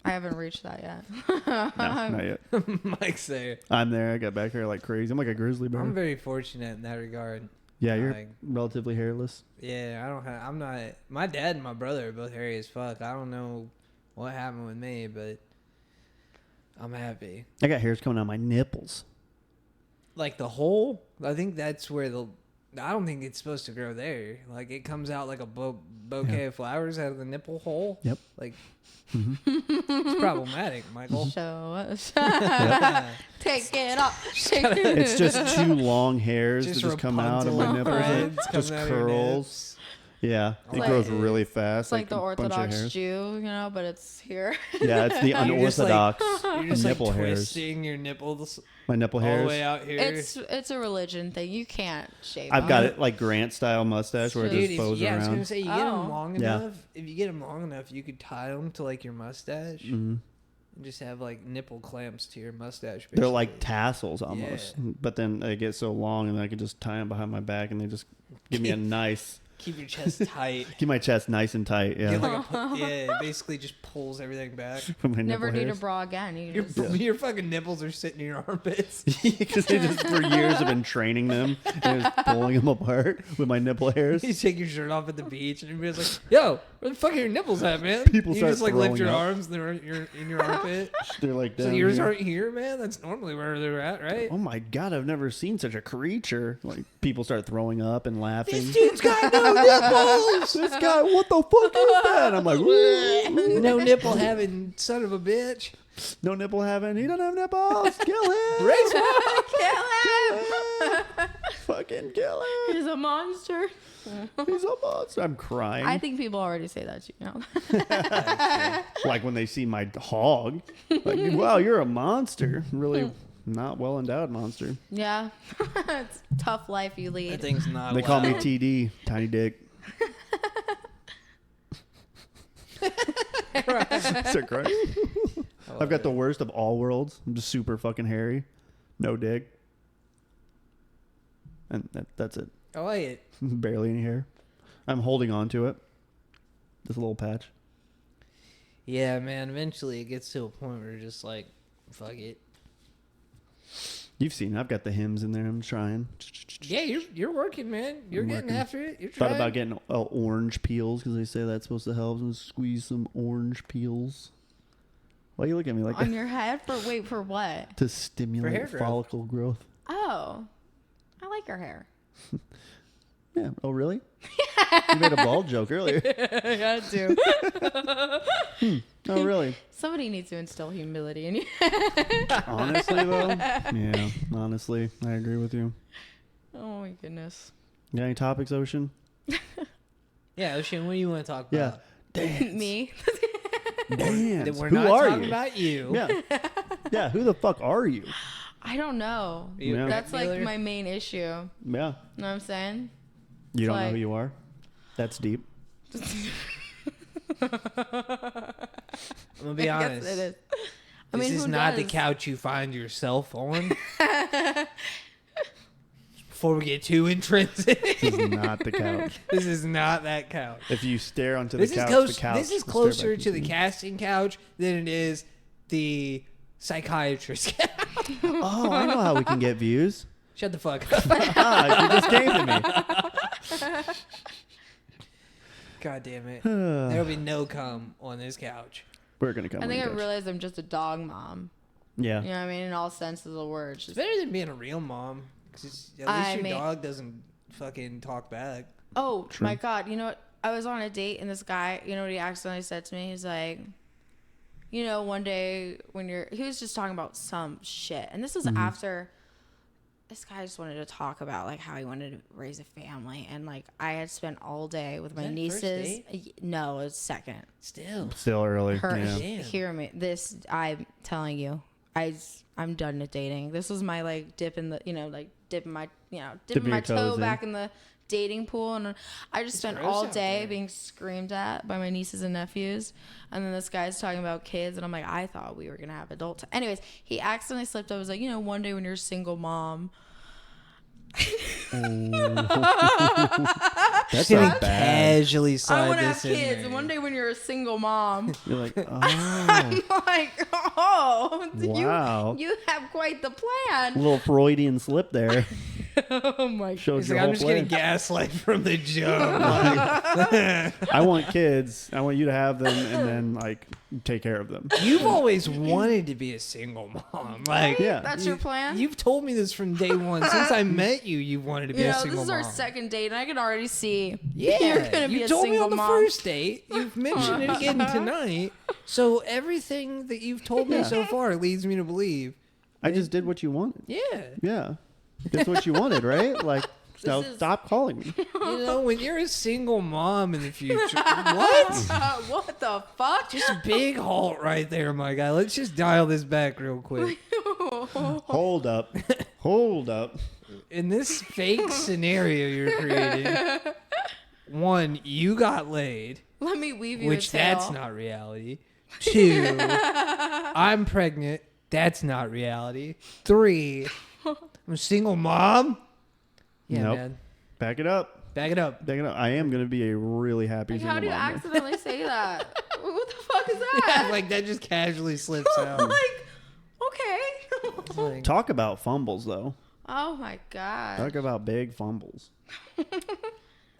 I haven't reached that yet. No, not yet. Mike's there. I'm there. I got back hair like crazy. I'm like a grizzly bear. I'm very fortunate in that regard. Yeah, you're Like, relatively hairless. yeah, I don't have. I'm not. My dad and my brother are both hairy as fuck. I don't know what happened with me, but I'm happy. I got hairs coming out my nipples. Like the hole, I think that's where the. I don't think it's supposed to grow there. Like it comes out like a bouquet of flowers out of the nipple hole. Yep. Like it's problematic, Michael. Show us. Yeah. Take it off. It's just two long hairs Just that just come out of my Rapunzel nipples. threads Just coming out of your curls. Yeah, it like- grows really fast. It's like the a bunch of Orthodox hairs. Jew, you know, but it's here. Yeah, it's the You're just like- unorthodox You're just nipple like hairs. twisting your nipples My nipple all the hairs. way out here. It's a religion thing. You can't shave. I've got them. it like Grant style mustache where it Dude, just if, bows yeah, I was around. gonna say you get them Oh. long Yeah. enough. If you get them long enough, you could tie them to like your mustache Mhm. and just have like nipple clamps to your mustache. They're like basically. tassels almost, but then they get so long, and then I could just tie them behind my back, and they just give me a nice, Keep your chest tight. keep my chest nice and tight. Yeah, Get like yeah, it basically just pulls everything back. from my Never nipple need a hairs. bra again. You Your, just, your fucking nipples are sitting in your armpits. Because they just for years have been training them and just pulling them apart with my nipple hairs. You take your shirt off at the beach, and everybody's like, "Yo, where the fuck are your nipples at, man?" People you start just like lift throwing your up. arms, and they're in your armpit. They're like So down yours here. aren't here, man. That's normally where they're at, right? Oh my god, I've never seen such a creature. Like people start throwing up and laughing. This dude's got no nipples. This guy, what the fuck is that? I'm like, "Woo." No nipple having son of a bitch. No nipple having. He doesn't have nipples. Kill him. Raise one. kill him. Fucking kill him. He's a monster. He's a monster. I'm crying. I think people already say that to you now. Like when they see my hog. Like, wow, you're a monster. Really not well endowed monster. Yeah. It's a tough life you That lead. thing's not. They call me allowed. TD, tiny dick. Start crying. I've got the worst of all worlds. I'm just super fucking hairy. No dick. And that's it. I like it. Barely any hair. I'm holding on to it. This little patch. Yeah, man. Eventually, it gets to a point where you're just like, fuck it. You've seen it. I've got the hymns in there. I'm trying. Yeah, you're working, man. You're I'm getting working. after it. You're Thought trying. about getting orange peels because they say that's supposed to help. And squeeze some orange peels. Why you look at me like On that? your head? For what? To stimulate hair growth. follicle growth. Oh. I like your hair. Yeah. Oh, really? You made a bald joke earlier. I do. Oh, really? Somebody needs to instill humility in you. Honestly, though? Yeah, honestly. I agree with you. Oh my goodness. You got any topics, Ocean? Yeah, Ocean, what do you want to talk Yeah. about? Dance. Me? Dance. That we're Who not are talking you? about you. Yeah. Yeah, who the fuck are you? I don't know. Are you a Yeah. crack That's like dealer? my main issue. You Yeah. know what I'm saying? You don't know like- who you are? That's deep. I'm gonna be I guess honest. it is. I mean, this is who not the does? couch you find yourself on. Before we get too intrinsic, This is not the couch. this is not that couch. If you stare onto This the couch, is close. the couch This is will stare closer back to at the you. casting couch than it is the psychiatrist couch. Oh, I know how we can get views. Shut the fuck up. Ah, you just came to me. God damn it. There'll be no cum on this couch. We're gonna come. I think on I the couch. realized I'm just a dog mom. Yeah. You know what I mean? In all senses of the word. It's Just, better than being a real mom. 'Cause at least I your mean- dog doesn't fucking talk back. oh True. my God. You know what? I was on a date and this guy, you know what he accidentally said to me? He's like, you know, one day when he was just talking about some shit. And this was after this guy just wanted to talk about like how he wanted to raise a family. And like I had spent all day with my that nieces. first No, it was second. Still. Still early. Her, Yeah. Damn. hear me. This, I'm telling you, I'm done with dating. This was my like dip in the, like dipping my your toe toes in. back in the dating pool, and I just spent all gross out day there. being screamed at by my nieces and nephews, and then this guy's talking about kids, and I'm like, I thought we were gonna have adults. Anyways, he accidentally slipped. I was like, one day when you're a single mom. That's Gonna not bad. casually I slide want to have this in kids, there. and one day when you're a single mom, You're like, oh, I'm like, oh, Wow. you have quite the a plan. little Freudian slip there. Oh my Showed He's your like, whole I'm just getting plan. gaslight from the jump. Like, I want kids. I want you to have them and then like take care of them. you've always wanted to be a single mom. Like, Yeah. That's your plan? You've told me this from day one. Since I met you, you wanted to be a this single is mom. our second date, and I can already see Yeah, you're gonna be you a told me single on the mom. first date. You've mentioned it again tonight. So everything that you've told me Yeah. so far leads me to believe. I just did what you wanted. Yeah, Yeah. That's what you wanted, right? Like, so is- stop calling me. you know, when you're a single mom in the future, what? What the fuck? Just a big halt right there, my guy. Let's just dial this back real quick. Hold up. Hold up. In this fake scenario you're creating, one, you got laid, Let me weave you which a tale. that's not reality. Two, I'm pregnant. That's not reality. Three, I'm a single mom. Yeah, Nope. man. Back it up. Back it up. Back it up. I am going to be a really happy Like, single how do you mom. accidentally say that? What the fuck is that? Like that just casually slips out. Like, okay. Like, Talk about fumbles, though. Oh my god. Talk about big fumbles.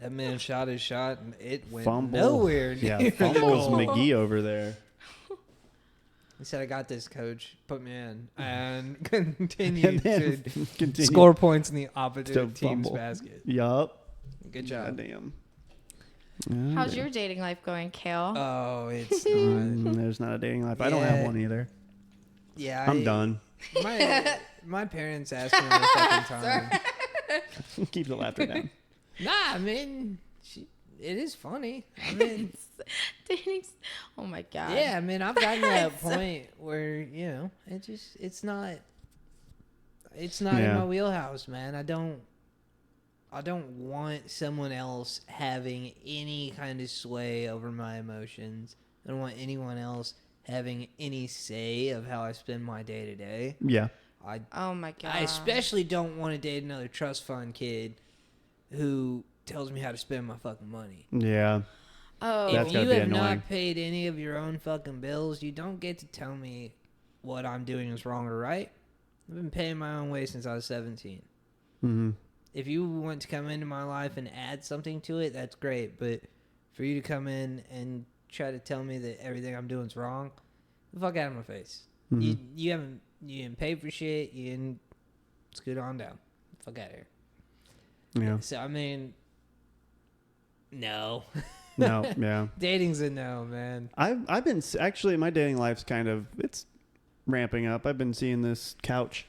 that man shot his shot and it went Fumble. nowhere. Yeah, near the fumbles goal. McGee over there. He said, "I got this, coach. Put me in," and continued And then to continue. score points in the opposite to team's fumble. basket. Yup. Good job. Goddamn. How's your dating life going, Kale? Oh, it's not. There's not a dating life. I don't have Yeah. one either. Yeah, I'm done. My parents asked me all the fucking time. Keep the laughter down. Nah, I mean, it is funny. I mean, Dating. Oh my god. yeah, I mean, I've gotten to that point where it's not in Yeah. my wheelhouse, man. I don't want someone else having any kind of sway over my emotions. I don't want anyone else having any say of how I spend my day to day. Yeah. Oh my god. I especially don't want to date another trust fund kid who tells me how to spend my fucking money. Yeah. Oh. That's If gotta you be have annoying. not paid any of your own fucking bills, you don't get to tell me what I'm doing is wrong or right. I've been paying my own way since I was 17. Mm-hmm. If you want to come into my life and add something to it, that's great. But for you to come in and try to tell me that everything I'm doing is wrong, the fuck out of my face. Mhm. You didn't pay for shit. You didn't scoot on down. Fuck out of here. Yeah. So I mean, no. No. Yeah. Dating's a no, man. I've been actually my dating life's kind of it's ramping up. I've been seeing this couch,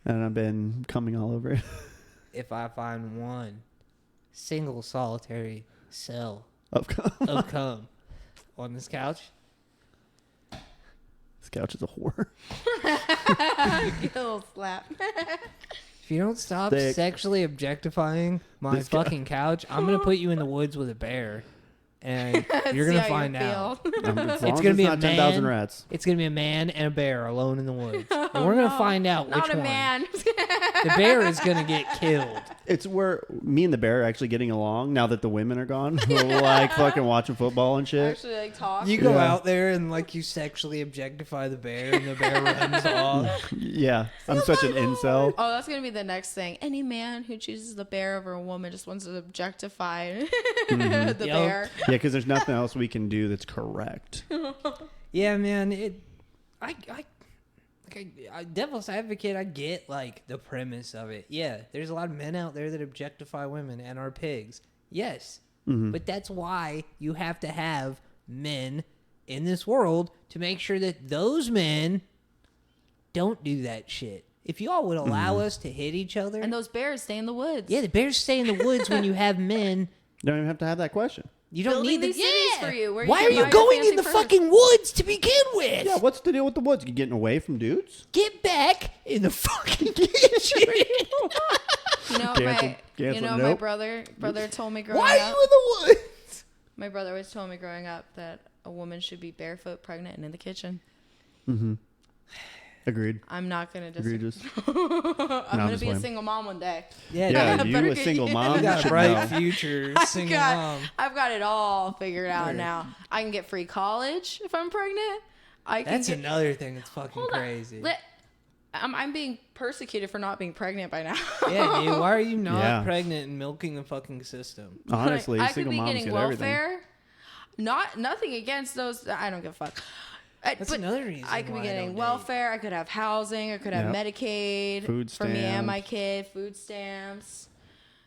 and I've been coming all over it. If I find one single solitary cell Of of cum on this couch, this couch is a whore. Get a little slap. if you don't stop Thick. sexually objectifying my This guy- fucking couch, I'm gonna put you in the woods with a bear. and you're See gonna how you find out. feel. As long It's as gonna be a not 10,000 man. rats. It's gonna be a man and a bear alone in the woods, and we're gonna find out which Not a one. man. The bear is gonna get killed. It's where me and the bear are actually getting along now that the women are gone. We're like fucking watching football and shit. Actually, like talk. You go Yeah. out there and like you sexually objectify the bear, and the bear runs off. Yeah, I'm such an incel. Oh, that's gonna be the next thing. Any man who chooses the bear over a woman just wants to objectify the bear. Yeah, because there's nothing else we can do that's correct. Yeah, man. Devil's advocate. I get like the premise of it. Yeah, there's a lot of men out there that objectify women and are pigs. Yes, but that's why you have to have men in this world to make sure that those men don't do that shit. If y'all would allow us to hit each other, And those bears stay in the woods. yeah, the bears stay in the woods when you have men. You don't even have to have that question. You don't Building need these cities for you, where you Why can are buy you your going in fancy the furs. fucking woods to begin with? Yeah, what's the deal with the woods? You getting away from dudes? Get back in the fucking kitchen. You know, Cancel, my nope. brother told me growing Why are up. you in the woods? My brother always told me growing up that a woman should be barefoot, pregnant, and in the kitchen. Agreed. I'm not gonna disagree. Egregious. I'm gonna just be a playing. single mom one day. Yeah, Better you a get single you. mom You got a should bright know. future, single mom. I've got it all figured out now. I can get free college if I'm pregnant. That's another thing that's fucking Hold on. crazy. I'm being persecuted for not being pregnant by now. Yeah, dude. Why are you not Yeah. pregnant and milking the fucking system? Honestly, I could single be moms getting get welfare. Nothing against those. I don't give a fuck. That's But another reason I could be why I getting don't welfare. I could have housing. I could have Yep. Medicaid Food for me and my stamps. kid. Food stamps.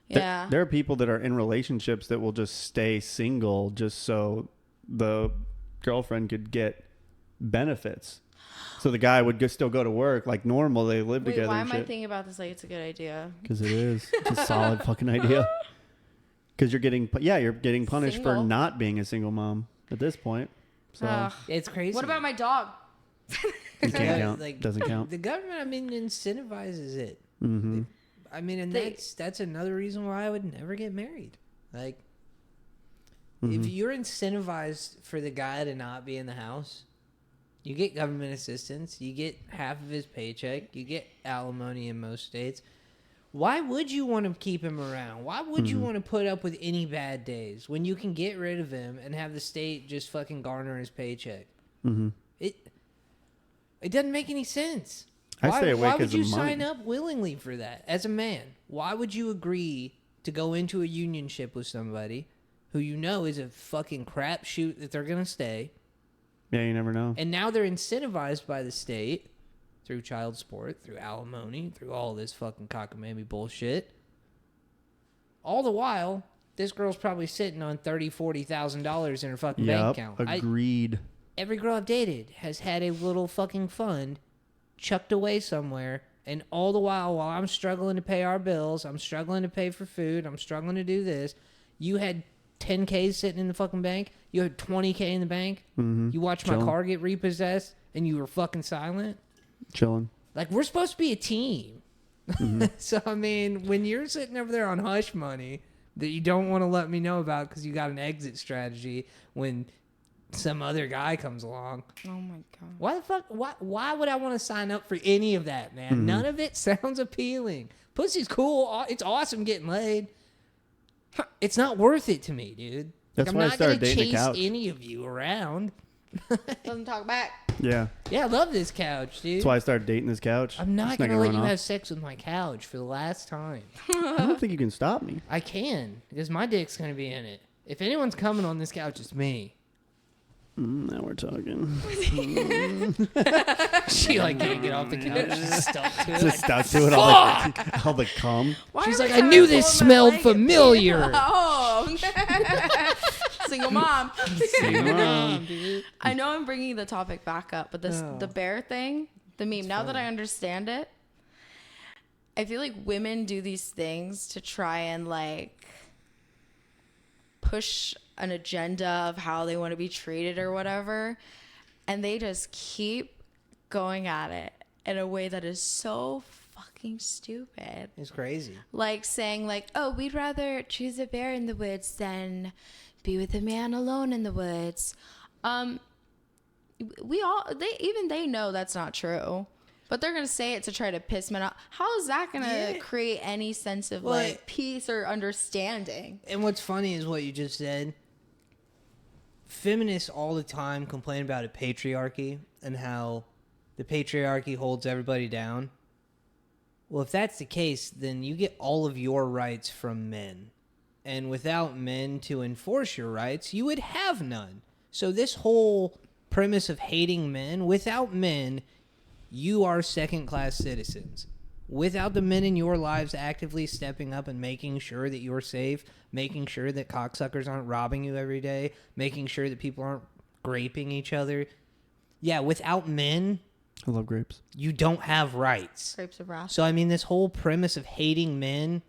There- Yeah. There are people that are in relationships that will just stay single just so the girlfriend could get benefits. So the guy would still go to work like normal. They live Wait, together why and am I shit. thinking about this like it's a good idea? Because it is. It's a solid fucking idea. Because you're getting punished for Single. not being a single mom at this point. So Ugh. It's crazy. What about my dog? you can't Yeah, count. like, Doesn't count. The government, I mean, incentivizes it. Mm-hmm. I mean, and that's another reason why I would never get married. Like, if you're incentivized for the guy to not be in the house, you get government assistance, you get half of his paycheck, you get alimony in most states. Why would you want to keep him around? Why would you want to put up with any bad days when you can get rid of him and have the state just fucking garner his paycheck? Mm-hmm. It doesn't make any sense. I stay away Why would 'cause of you money. sign up willingly for that as a man? Why would you agree to go into a unionship with somebody who you know is a fucking crapshoot that they're gonna stay, Yeah, you never know. and now they're incentivized by the state through child support, through alimony, through all this fucking cockamamie bullshit. All the while, this girl's probably sitting on $30,000-$40,000 in her fucking bank Yep, account. agreed. Every girl I've dated has had a little fucking fund chucked away somewhere, and all the while I'm struggling to pay our bills, I'm struggling to pay for food, I'm struggling to do this, you had 10K sitting in the fucking bank, you had 20K in the bank, you watched my Chilling. car get repossessed, and you were fucking silent. Chilling. Like, we're supposed to be a team. So, I mean, when you're sitting over there on hush money that you don't want to let me know about because you got an exit strategy when some other guy comes along. Oh my god. Why the fuck? Why would I want to sign up for any of that, man? None of it sounds appealing. Pussy's cool. It's awesome getting laid. It's not worth it to me, dude. That's I'm why I not started gonna dating a chase couch. any of you around. Doesn't talk back. Yeah. Yeah, I love this couch, dude. That's why I started dating this couch. I'm not It's gonna let run you off. have sex with my couch for the last time. I don't think you can stop me. I can, because my dick's gonna be in it. If anyone's coming on this couch, it's me. Now we're talking. She like can't get off the couch. She's stuck to it. Just stuck to it all the cum. Why She's every like, I time knew pull this my smelled leg, it- familiar. Oh. Single mom. Mom. I know I'm bringing the topic back up, but Oh. the bear thing, the meme. Now that I understand it, I feel like women do these things to try and like push an agenda of how they want to be treated or whatever, and they just keep going at it in a way that is so fucking stupid. It's crazy. Like saying like, oh, we'd rather choose a bear in the woods than be with a man alone in the woods. They know that's not true, but they're gonna say it to try to piss men off. How is that gonna create any sense of like peace or understanding? And what's funny is what you just said. Feminists all the time complain about a patriarchy and how the patriarchy holds everybody down. Well, if that's the case, then you get all of your rights from men. And without men to enforce your rights, you would have none. So this whole premise of hating men, without men, you are second-class citizens. Without the men in your lives actively stepping up and making sure that you're safe, making sure that cocksuckers aren't robbing you every day, making sure that people aren't graping each other. Yeah, without men, I love grapes. you don't have rights. Grapes of wrath. So I mean, this whole premise of hating men,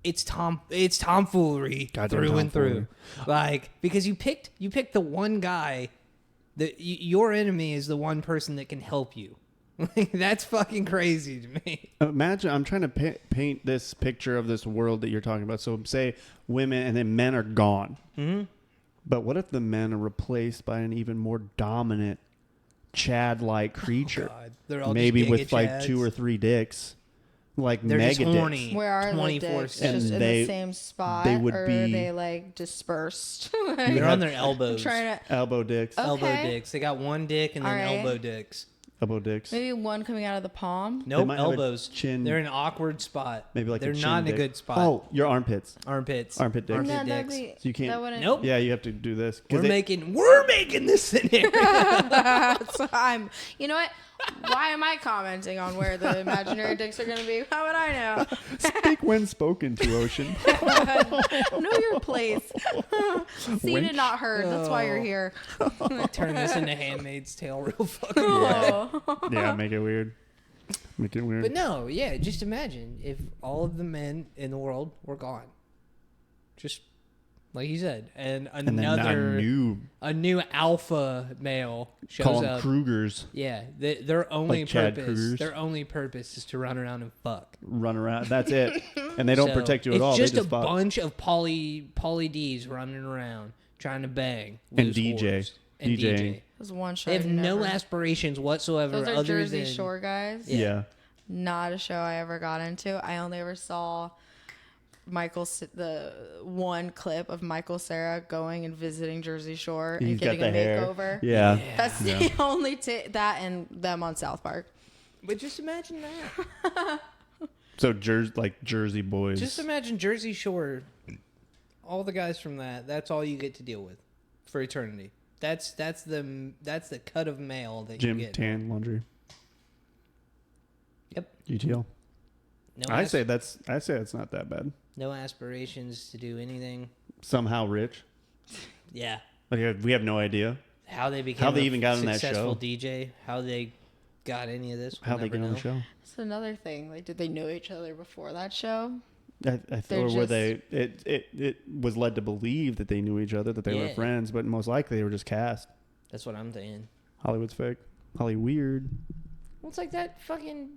it's tomfoolery through and through. Like, because you picked the one guy that your enemy is the one person that can help you. Like, that's fucking crazy to me. Imagine, I'm trying to paint this picture of this world that you're talking about. So say women and then men are gone. Mm-hmm. But what if the men are replaced by an even more dominant Chad-like creature? Oh, God. They're all maybe just with like Chads. 2 or 3 dicks. Like They're mega just horny. dicks. Where are the 24/7. dicks? And Just in they- the same spot, they would or be- are they like dispersed? They're on their elbows. Trying to Elbow dicks. Oh. Elbow Okay. dicks. They got one dick and then All right. elbow dicks. Elbow dicks. maybe one coming out of the palm. They Nope, might have a elbows. chin- They're in an awkward spot. Maybe like they're a chin not in a dick. good spot. Oh, your armpits. Armpits. Armpit dicks. Armpit No, that'd dicks. be, So you can't- That wouldn't, Nope. Yeah, you have to do this. 'Cause We're making this scenario. So you know what? Why am I commenting on where the imaginary dicks are going to be? How would I Speak when spoken to, Ocean. know? Know your place. Seen Winch. and not heard. That's why you're here. Turn this into Handmaid's Tale real fucking Oh. Yeah, make it weird. Make it weird. But no, yeah, just imagine if all of the men in the world were gone. Just like you said. And and then a new alpha male shows called up. Krugers Yeah, their only Like Chad purpose Krugers. their only purpose is to run around and fuck. run around. That's it. And they don't So, protect you at it's all. Just They just a fuck. bunch of poly D's running around trying to bang. And loose DJ. whores. And DJing. DJ. There's one show. They have I've no never- aspirations whatsoever. Those are other Jersey than, Shore guys. Yeah. Not a show I ever got into. I only ever saw the one clip of Michael Cera going and visiting Jersey Shore and He's got getting the a hair. makeover. Yeah. That's the only that and them on South Park. But just imagine that. So Jersey boys. Just imagine Jersey Shore. All the guys from that's all you get to deal with for eternity. That's the cut of mail that Gym, you get. tan, laundry. Yep. UTL. No I say it's not that bad. no aspirations to do anything. Somehow rich. Yeah. Like we have no idea How they became How they even got on that successful show. DJ, how they got any of this. how we'll they never get on the know. show. That's another thing. Like, did they know each other before that show? Or were just- they? It was led to believe that they knew each other, that they were Yeah. friends, but most likely they were just cast. That's what I'm saying. Hollywood's fake. Holly weird. Well, it's like that fucking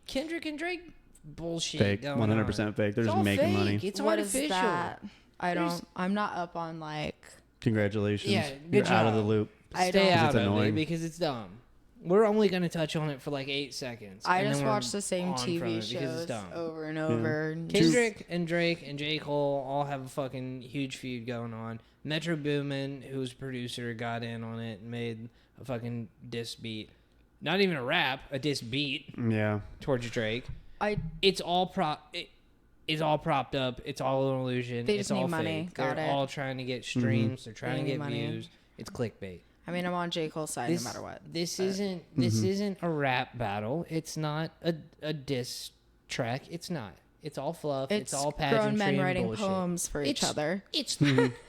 Kendrick and Drake bullshit. Fake. going 100% fake. They're It's just all making fake. money. It's What is artificial. that? There's- I'm not up on like. Congratulations. Yeah, You're good out of job. the loop. I Stay don't. out It's of it annoying. because it's dumb. We're only going to touch on it for like 8 seconds. I and then just we're watch the same on from TV it because it's shows dumb. over and over. And just- Kendrick and Drake and J. Cole all have a fucking huge feud going on. Metro Boomin, who was a producer, got in on it and made a fucking diss beat. Not even a rap, a diss beat Yeah. towards Drake. It's It's all propped up. It's all an illusion. They it's just need all money. fake. Got They're it. all trying to get streams. They're trying They to need get money. views. It's clickbait. I mean, I'm on J. Cole's side no matter what. This isn't a rap battle. It's not a diss track. It's not. It's all fluff. It's all pageantry grown men and writing bullshit. poems for each It's- other. It's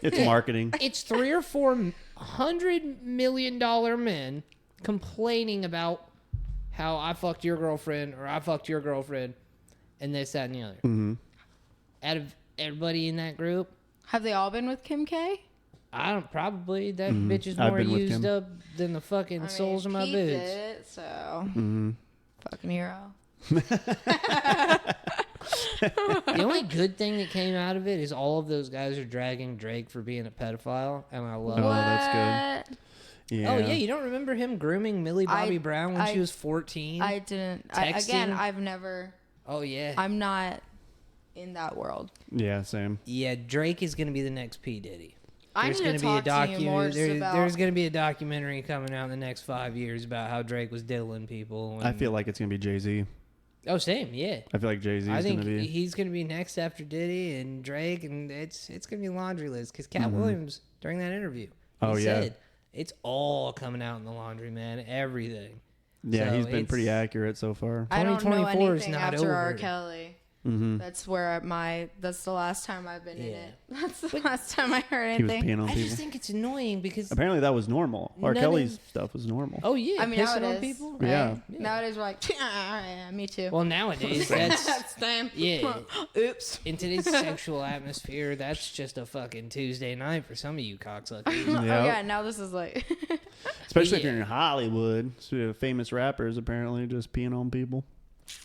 It's marketing. it's $300 or $400 million men complaining about how I fucked your girlfriend or I fucked your girlfriend and this, that, and the other. Mm-hmm. Out of everybody in that group, Have they all been with Kim K? I don't probably that bitch is I've more been with used Kim. up than the fucking soles of my Pete boots. did it, so Mm-hmm. fucking hero. The only good thing that came out of it is all of those guys are dragging Drake for being a pedophile, and I love Oh, it. that's good. Yeah. Oh yeah, you don't remember him grooming Millie Bobby Brown when she was 14? I didn't. Texting? I've never. Oh yeah. I'm not in that world. Yeah, same. Yeah, Drake is gonna be the next P Diddy. I need to talk to you more about. There's gonna be a documentary coming out in the next 5 years about how Drake was diddling people. I feel like it's gonna be Jay-Z. Oh, same, yeah. I feel like Jay-Z I is think gonna be. he's gonna be next after Diddy and Drake, and it's gonna be laundry list because Cat Williams during that interview, he said it's all coming out in the laundry, man. Everything. Yeah, So he's been pretty it's- accurate so far. I don't know 2024 is anything not after R. over. Kelly. Mm-hmm. That's where that's the last time I've been in Yeah. it. That's the last time I heard He was anything. peeing on I people. just think it's annoying because Apparently that was normal. R. None Kelly's of- stuff was normal. oh yeah, I mean, pissing now on it is. people. Right? Yeah. Nowadays we're like, yeah, me too. Well, nowadays that's That's them. yeah. Oops. In today's sexual atmosphere, that's just a fucking Tuesday night for some of you cocksuckers. Oh Yep. yeah, now this is like. Especially if Yeah. you're in Hollywood. So famous rappers apparently just peeing on people.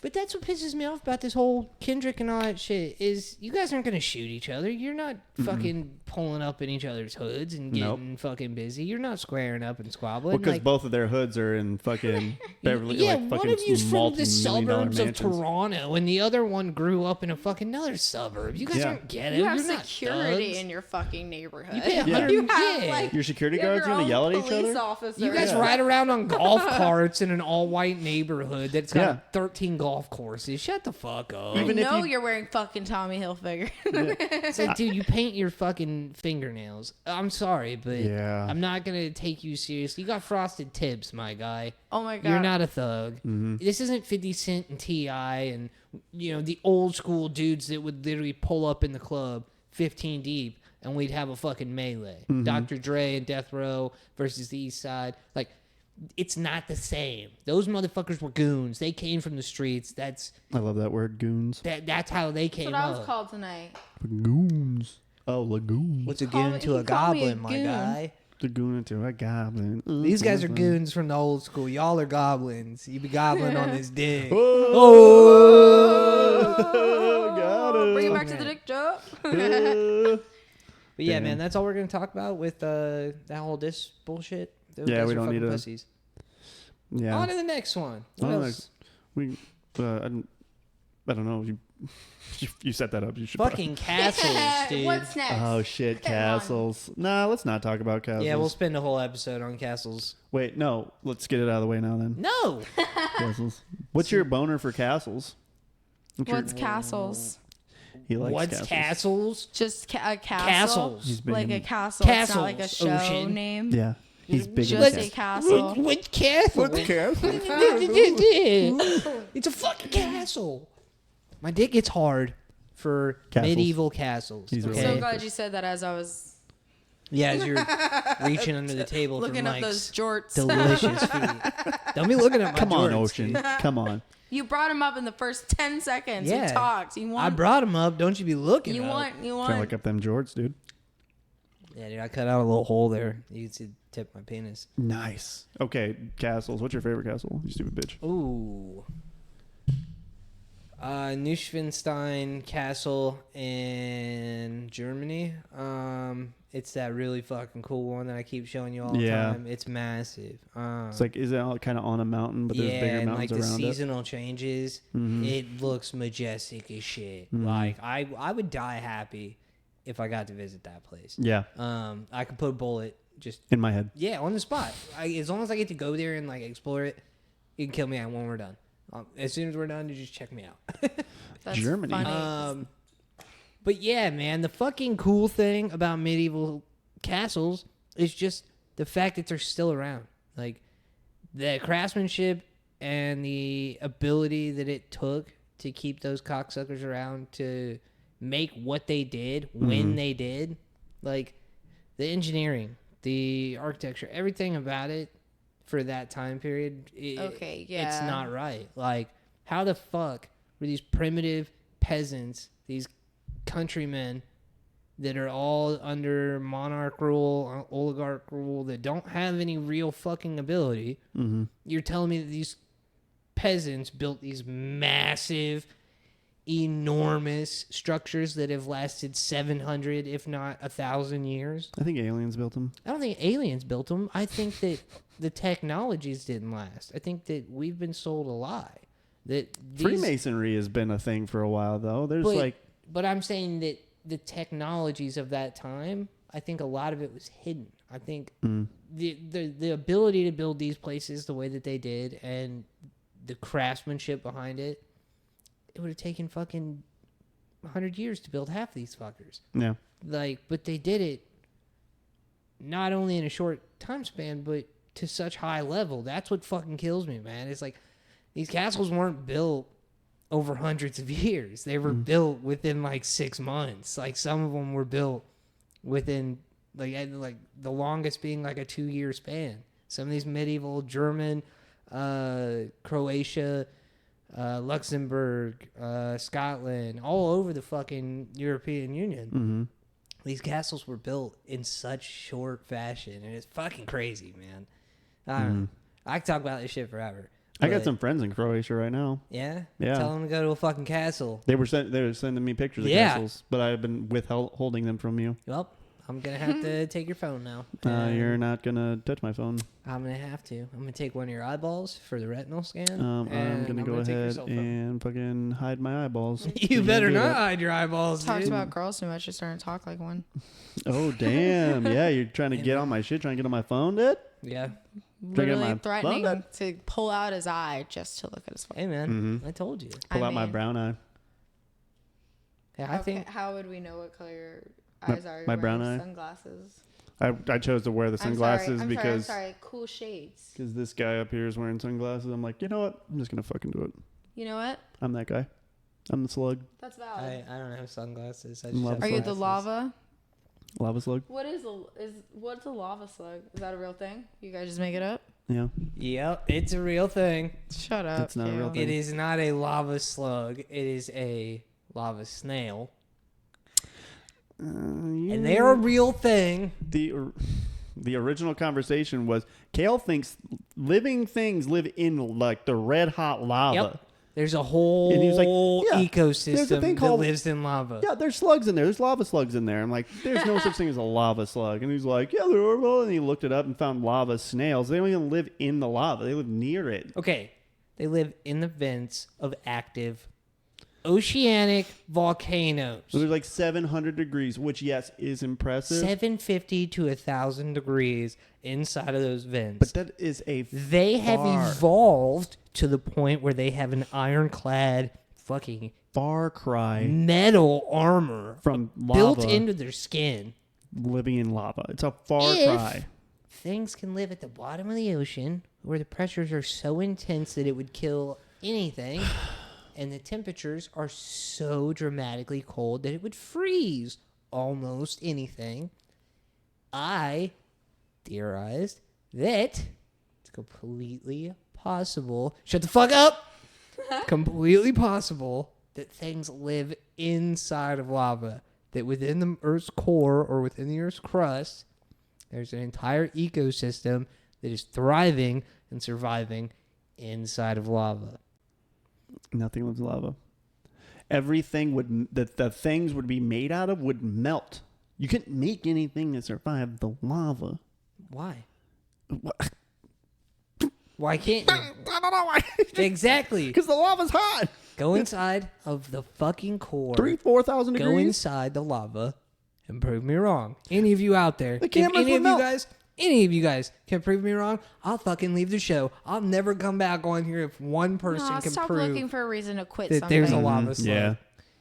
But that's what pisses me off about this whole Kendrick and all that shit is you guys aren't gonna shoot each other. You're not fucking pulling up in each other's hoods and getting fucking busy. You're not squaring up and squabbling. Well, because like, both of their hoods are in fucking Beverly, yeah, like one fucking of you's from the multi-million-dollar suburbs of mansions. Toronto, and the other one grew up in a fucking another suburb. You guys Yeah. aren't getting. You have You're not security thugs. in your fucking neighborhood. You pay Yeah. 100. You have, yeah. like, Your security you have guards are your gonna own yell at each police other. officer. You guys Yeah. ride around on golf carts in an all-white neighborhood that's got Yeah. 13 golf courses. Shut the fuck up. Even I if know you- you're wearing fucking Tommy Hilfiger. It's like, dude, you paint your fucking fingernails. I'm sorry, but Yeah. I'm not gonna take you seriously. You got frosted tips, my guy. Oh my god. You're not a thug. Mm-hmm. This isn't 50 Cent and T.I. and the old school dudes that would literally pull up in the club 15 deep and we'd have a fucking melee. Mm-hmm. Dr. Dre and Death Row versus the East Side. Like, it's not the same. Those motherfuckers were goons. They came from the streets. That's I love that word, goons. that's how they That's came what I was up. called tonight. Goons. Oh, lagoon. What's a Call goon me- to you a call me a goblin, my goon. guy? The goon into a goblin. These guys are goons from the old school. Y'all are goblins. You be goblin on this dick. Oh, got it. Bring it back to the dick joke. But yeah, Damn. man, that's all we're gonna talk about with that whole diss bullshit. Those Yeah, guys we are don't fucking need to- pussies. Yeah. On to the next one. What On to the else? We, I don't know. You set that up. You should. Fucking castles, dude. What's next? Oh shit, Come on. castles. Nah, let's not talk about castles. Yeah, we'll spend a whole episode on castles. Wait, no. Let's get it out of the way now. Then No. castles. What's your boner for castles? What's castles? He likes What's castles. castles? Just a castle. Castles. He's big Like in- a castle. It's not like a Castles, show Ocean. name. Yeah, he's big in Just a castles. castle. What castle? castle? It's a fucking castle. My dick gets hard for Castles. medieval castles. He's I'm really so Okay. glad you said that as I was Yeah, as you're reaching under the table looking for up those Mike's jorts. delicious food. Don't be looking at my Come on, jorts, Ocean. dude. Come on. You brought him up in the first 10 seconds. Yeah. You talked. You I want. brought him up. Don't you be looking You up. want. You Trying to want. look up them jorts, dude. Yeah, dude, I cut out a little hole there. You can see the tip of my penis. Nice. Okay, castles. What's your favorite castle? You stupid bitch. Ooh. Neuschwanstein Castle in Germany. It's that really fucking cool one that I keep showing you all the Yeah. time. It's massive. It's like, is it kind of on a mountain, but there's yeah, bigger and like mountains the around it? seasonal changes, it looks majestic as shit. Like I would die happy if I got to visit that place. Yeah, I could put a bullet just in my head. on the spot. As long as I get to go there and like explore it, you can kill me out when we're done. As soon as we're done, you just check me out. That's Germany. funny. But yeah, man, the fucking cool thing about medieval castles is just the fact that they're still around. Like the craftsmanship and the ability that it took to keep those cocksuckers around to make what they did when they did. Like the engineering, the architecture, everything about it for that time period. Okay, It's yeah. not right. Like, how the fuck were these primitive peasants, these countrymen that are all under monarch rule, oligarch rule, that don't have any real fucking ability? You're telling me that these peasants built these massive, enormous structures that have lasted 700, if not 1,000 years. I think aliens built them. I don't think aliens built them. I think that the technologies didn't last. I think that we've been sold a lie. That Freemasonry has been a thing for a while, though. But I'm saying that the technologies of that time, I think a lot of it was hidden. I think the ability to build these places the way that they did and the craftsmanship behind it, it would have taken fucking 100 years to build half these fuckers. Yeah. But they did it not only in a short time span, but to such high level. That's what fucking kills me, man. It's like these castles weren't built over hundreds of years. They were built within like 6 months. Like some of them were built within like the longest being like a 2-year span. Some of these medieval German, Croatia, Luxembourg, Scotland, all over the fucking European Union. Mm-hmm. These castles were built in such short fashion, and it's fucking crazy, man. I don't know. I can talk about this shit forever. I got some friends in Croatia right now. Yeah? Yeah. Tell them to go to a fucking castle. They were sending me pictures of castles, but I've been withholding them from you. Well, I'm going to have to take your phone now. You're not going to touch my phone. I'm going to have to. I'm going to take one of your eyeballs for the retinal scan. I'm going to go ahead and fucking hide my eyeballs. You better not hide your eyeballs, Talked dude. about girls too much. You're starting to talk like one. Oh, damn. Yeah, you're trying to get on my shit, trying to get on my phone, dude? Yeah. Literally threatening to pull out his eye just to look at his phone. Hey, man. I told you. Pull out my brown eye. Yeah, I think. How would we know what color your eyes are? My brown eye? Sunglasses. I chose to wear the sunglasses because... I'm sorry. Cool shades. Because this guy up here is wearing sunglasses. I'm like, you know what? I'm just going to fucking do it. You know what? I'm that guy. I'm the slug. That's valid. I don't have sunglasses. I just have Are you the lava? LavaSlug? What's a lava slug? Is that a real thing? You guys just make it up? Yeah. Yep, it's a real thing. Shut up. It's not a real thing. It is not a lava slug. It is a lava snail. And they're a real thing. The original conversation was Kale thinks living things live in like the red hot lava. Yep. There's a whole ecosystem that lives in lava. Yeah, there's slugs in there. There's lava slugs in there. I'm like, there's no such thing as a lava slug. And he's like, yeah, there are. And he looked it up and found lava snails. They don't even live in the lava. They live near it. Okay. They live in the vents of active oceanic volcanoes. So there's like 700 degrees, which, yes, is impressive. 750 to 1,000 degrees inside of those vents. But that is They have evolved to the point where they have an ironclad fucking far cry metal armor from lava built into their skin. Living in lava. It's a far cry. Things can live at the bottom of the ocean where the pressures are so intense that it would kill anything. And the temperatures are so dramatically cold that it would freeze almost anything. I theorized that it's completely possible. Shut the fuck up! Completely possible that things live inside of lava. That within the Earth's core or within the Earth's crust, there's an entire ecosystem that is thriving and surviving inside of lava. Nothing lives in lava. Everything that the things would be made out of would melt. You couldn't make anything that survived the lava. Why? What? Why can't you? I don't know why. Exactly. Because the lava's hot. Go inside of the fucking core. 4,000 degrees. Go inside the lava and prove me wrong. Any of you out there, The cameras would melt. Any of you guys can prove me wrong, I'll fucking leave the show. I'll never come back on here if one person can stop prove looking for a reason to quit that something. there's a lava slug. Yeah.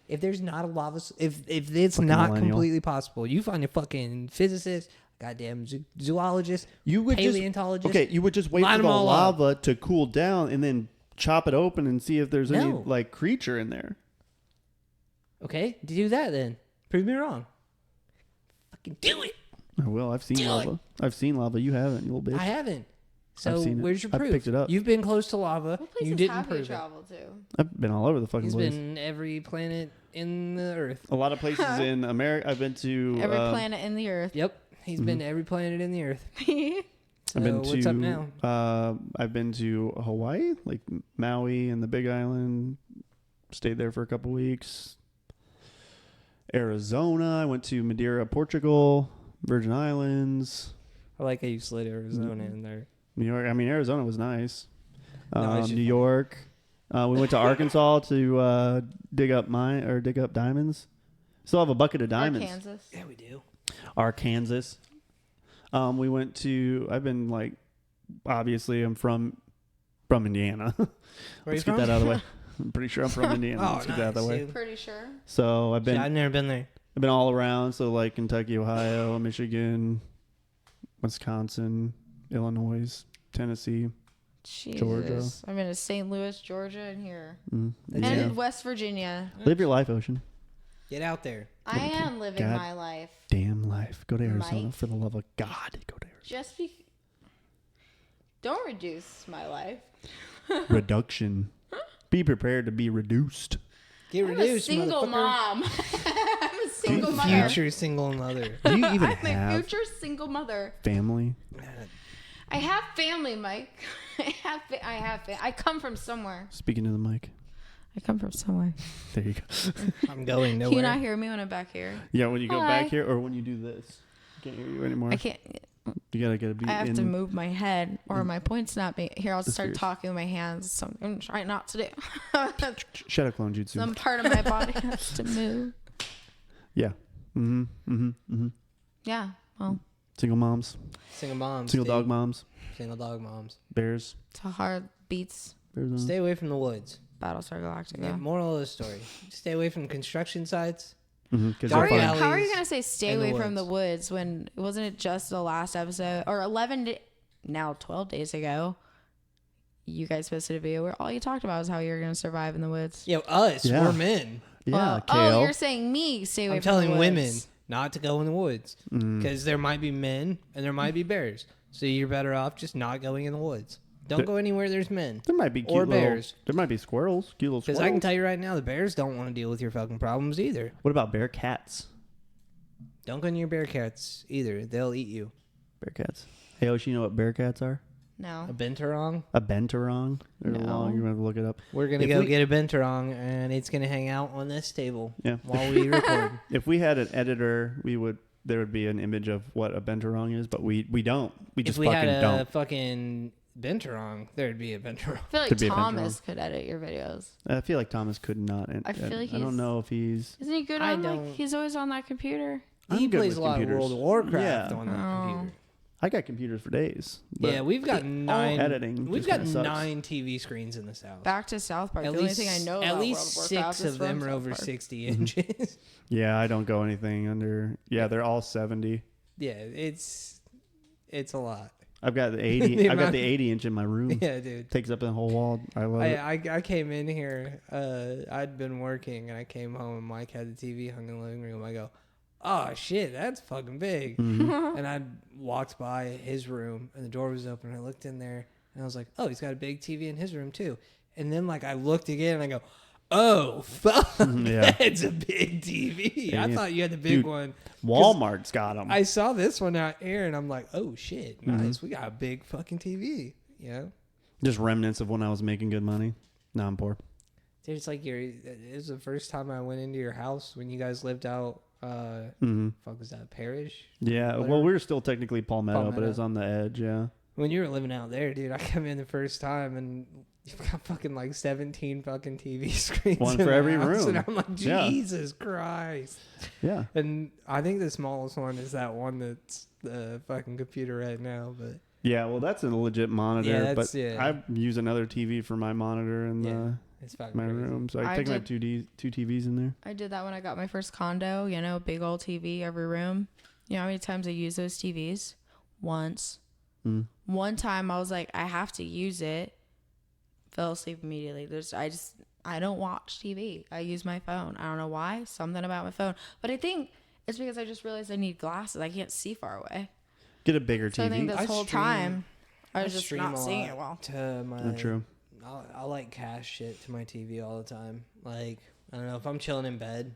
If there's not a lava, if it's Fucking not millennial. completely possible, you find a fucking physicist, goddamn zoologist, You would paleontologist. you would just wait line for the them all up. lava to cool down and then chop it open and see if there's any No. like creature in there. Okay, do that then. Prove me wrong. Fucking do it. I will. I've seen Do lava. I've seen lava. You haven't, you little bitch. I haven't. So I've seen it. where's your I proof? picked it up. You've been close to lava. What places You didn't have you prove it. traveled to? I've been all over the fucking He's place. been every planet in the earth. A lot of places in America. I've been to Every planet in the earth. Yep, he's been to every planet in the earth. I've been So to. what's up now? I've been to Hawaii, like Maui and the Big Island. stayed there for a couple weeks. Arizona. I went to Madeira, Portugal, Virgin Islands, I like how you slid Arizona in there. New York. I mean, Arizona was nice. No, it's just New York. We went to Arkansas to dig up diamonds. Still have a bucket of diamonds. Kansas. Yeah, we do. Arkansas. We went to. I've been like, obviously, I'm from Indiana. Where Let's you get from? that out of the way. I'm pretty sure I'm from Indiana. Oh, Let's get that out of the way. dude. Pretty sure. So I've I've never been there. been all around. So like Kentucky, Ohio, Michigan, Wisconsin, Illinois, Tennessee. Jesus. Georgia. I've been to St. Louis, Georgia, and here. That's And it. in West Virginia. Live your life, Ocean. Get out there. I am living God. my life. Damn life. Go to Arizona Mike. for the love of God. Go to Arizona. Just be. Don't reduce my life. Reduction. Be prepared to be reduced. Get I'm a reduced, single motherfucker. mom. I'm a single mother. Future single mother. Do you even I'm a have future single mother. family? I have family, Mike. I come from somewhere. Speaking to the mic. I come from somewhere. There you go. I'm going Can nowhere. you not hear me when I'm back here? Yeah, when you go Hi. back here or when you do this. I can't hear you anymore. I can't. You gotta get a beat I have in. to move my head or my point's not being. Here, I'll The start spheres. talking with my hands. So I'm trying not to do. Shadow clone jutsu. Some part of my body has to move. Yeah. Yeah. Well, Single moms. Single moms. Single dude. dog moms. Single dog moms. Bears. it's a hard beats. Bears. Stay away from the woods. Battlestar Galactica. Yeah, moral of the story. Stay away from construction sites. Because How are, Dark you, alleys how are you gonna say stay and the away from woods. the woods when wasn't it just the last episode or 12 days ago? You guys posted a video where all you talked about was how you're gonna survive in the woods. Yo, us. Yeah. We're men. Yeah, Well, Kale. oh, you're saying me stay away I'm from the telling woods. women not to go in the woods Mm. because there might be men and there might be bears. So you're better off just not going in the woods. Don't go anywhere there's men. There might be cute Or little, bears. There might be squirrels. Cute little Because squirrels. I can tell you right now, the bears don't want to deal with your fucking problems either. What about bear cats? Don't go near bear cats either. They'll eat you. Bear cats. Hey, Osh, you know what bear cats are? No. A bentarong. A bentarong. They're No. long. You're gonna have to look it up. We're gonna If go we- get a bentarong, and it's gonna hang out on this table Yeah. while we record. If we had an editor, there would be an image of what a bentarong is, but we don't. We just if we fucking had a don't. fucking bentarong, there'd be a bentarong. I feel like Could be a Thomas could edit your videos. I feel like Thomas could not. I feel like I don't he's- know if he's. Isn't he good I on don't- like he's always on that computer? I'm He good plays with a lot computers. of World of Warcraft Yeah. on that Oh. computer. I got computers for days. but Yeah, we've got nine editing We've just got kinda sucks. 9 TV screens in this house. Back to South Park. At The only least, thing I know at about least World of Warcraft 6 is of them from are South over Park. 60 inches. Yeah, I don't go anything under. Yeah, they're all 70. Yeah, it's a lot. I've got the 80. The I've got amount- the 80-inch in my room. Yeah, dude. Takes up the whole wall. I love it. I came in here. I'd been working, and I came home, and Mike had the TV hung in the living room. I go, oh shit, that's fucking big. Mm-hmm. And I walked by his room, and the door was open. And I looked in there, and I was like, oh, he's got a big TV in his room too. And then like I looked again, and I go, oh fuck, Yeah. that's a big TV. I Yeah. thought you had the big Dude, one. Walmart's got them. I saw this one out here, and I'm like, oh shit, nice. We got a big fucking TV. You know, Just remnants of when I was making good money. Now I'm poor. dude, it's like it was the first time I went into your house when you guys lived out. Fuck, was that Parish? Yeah. Whatever. Well, we were still technically Palmetto, but Palmetto. it's on the edge. Yeah. When you were living out there, dude, I come in the first time and you've got fucking like 17 fucking TV screens. One in for the every house, room. And I'm like, Yeah. Jesus Christ. Yeah. And I think the smallest one is that one that's the fucking computer right now. But Yeah. Well, that's a legit monitor. Yeah, but that's- yeah. I use another TV for my monitor in yeah, it's fucking my crazy. room. So I I take my did- two TVs in there. I did that when I got my first condo, you know, big old TV every room. You know how many times I use those TVs? Once. One time I was like, I have to use it. Fell asleep immediately. I don't watch TV. I use my phone. I don't know why. Something about my phone. But I think it's because I just realized I need glasses. I can't see far away. Get a bigger So I think TV. this I whole stream- time I was just stream not a seeing lot it well. To my, Not true. I like cash shit to my TV all the time. Like, I don't know, if I'm chilling in bed,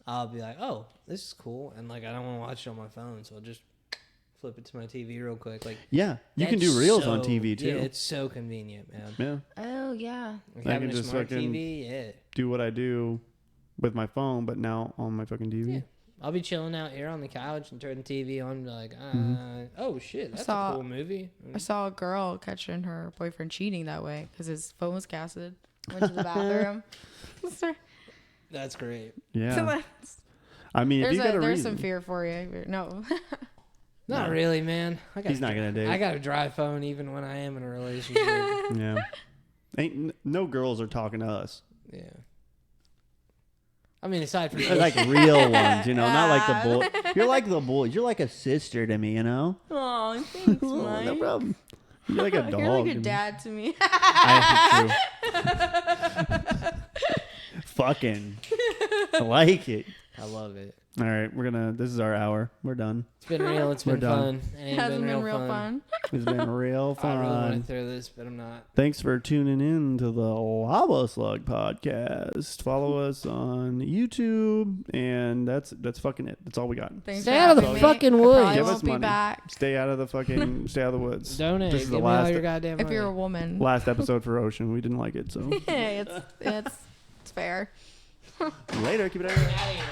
I'll be like, oh, this is cool. And like, I don't want to watch it on my phone. So I'll just flip it to my TV real quick. Like, Yeah. You can that's do reels on so- TV too. Yeah, it's so convenient, man. Yeah. Oh, Oh yeah. Like I having can a just smart fucking TV, yeah. do what I do with my phone, but now on my fucking TV. Yeah. I'll be chilling out here on the couch and turn the TV on and be like, oh shit, that's a cool movie. I saw a girl catching her boyfriend cheating that way because his phone was casted. Went to the bathroom. That's great. Yeah. I mean, if you got a there's reason. some fear for you. No. Not really, man. He's not gonna date. I got a dry phone even when I am in a relationship. Yeah. No girls are talking to us. Yeah. I mean, aside from They're like real ones, you know, not like the boy. You're like the boys. You're like a sister to me, you know. Oh, thanks, Oh, Mike. no problem. You're like a dog. You're like to a me. dad to me. I true. Fucking. I like it. I love it. All right, this is our hour. We're done. It's been real. It's We're been done. fun. It ain't Hasn't been been real real fun. It's been real I really want fun. to throw this, but I'm not. Thanks for tuning in to the LavaSlug Podcast. Follow us on YouTube, and that's fucking it. That's all we got. Thanks Stay for out of the having me. fucking I woods. probably Give won't us be money. back. Stay out of the woods. Donate. This is Give the me all last your goddamn If you're a money. woman. last episode for Ocean. We didn't like it, so it's fair. later. Keep it out. Get out of here.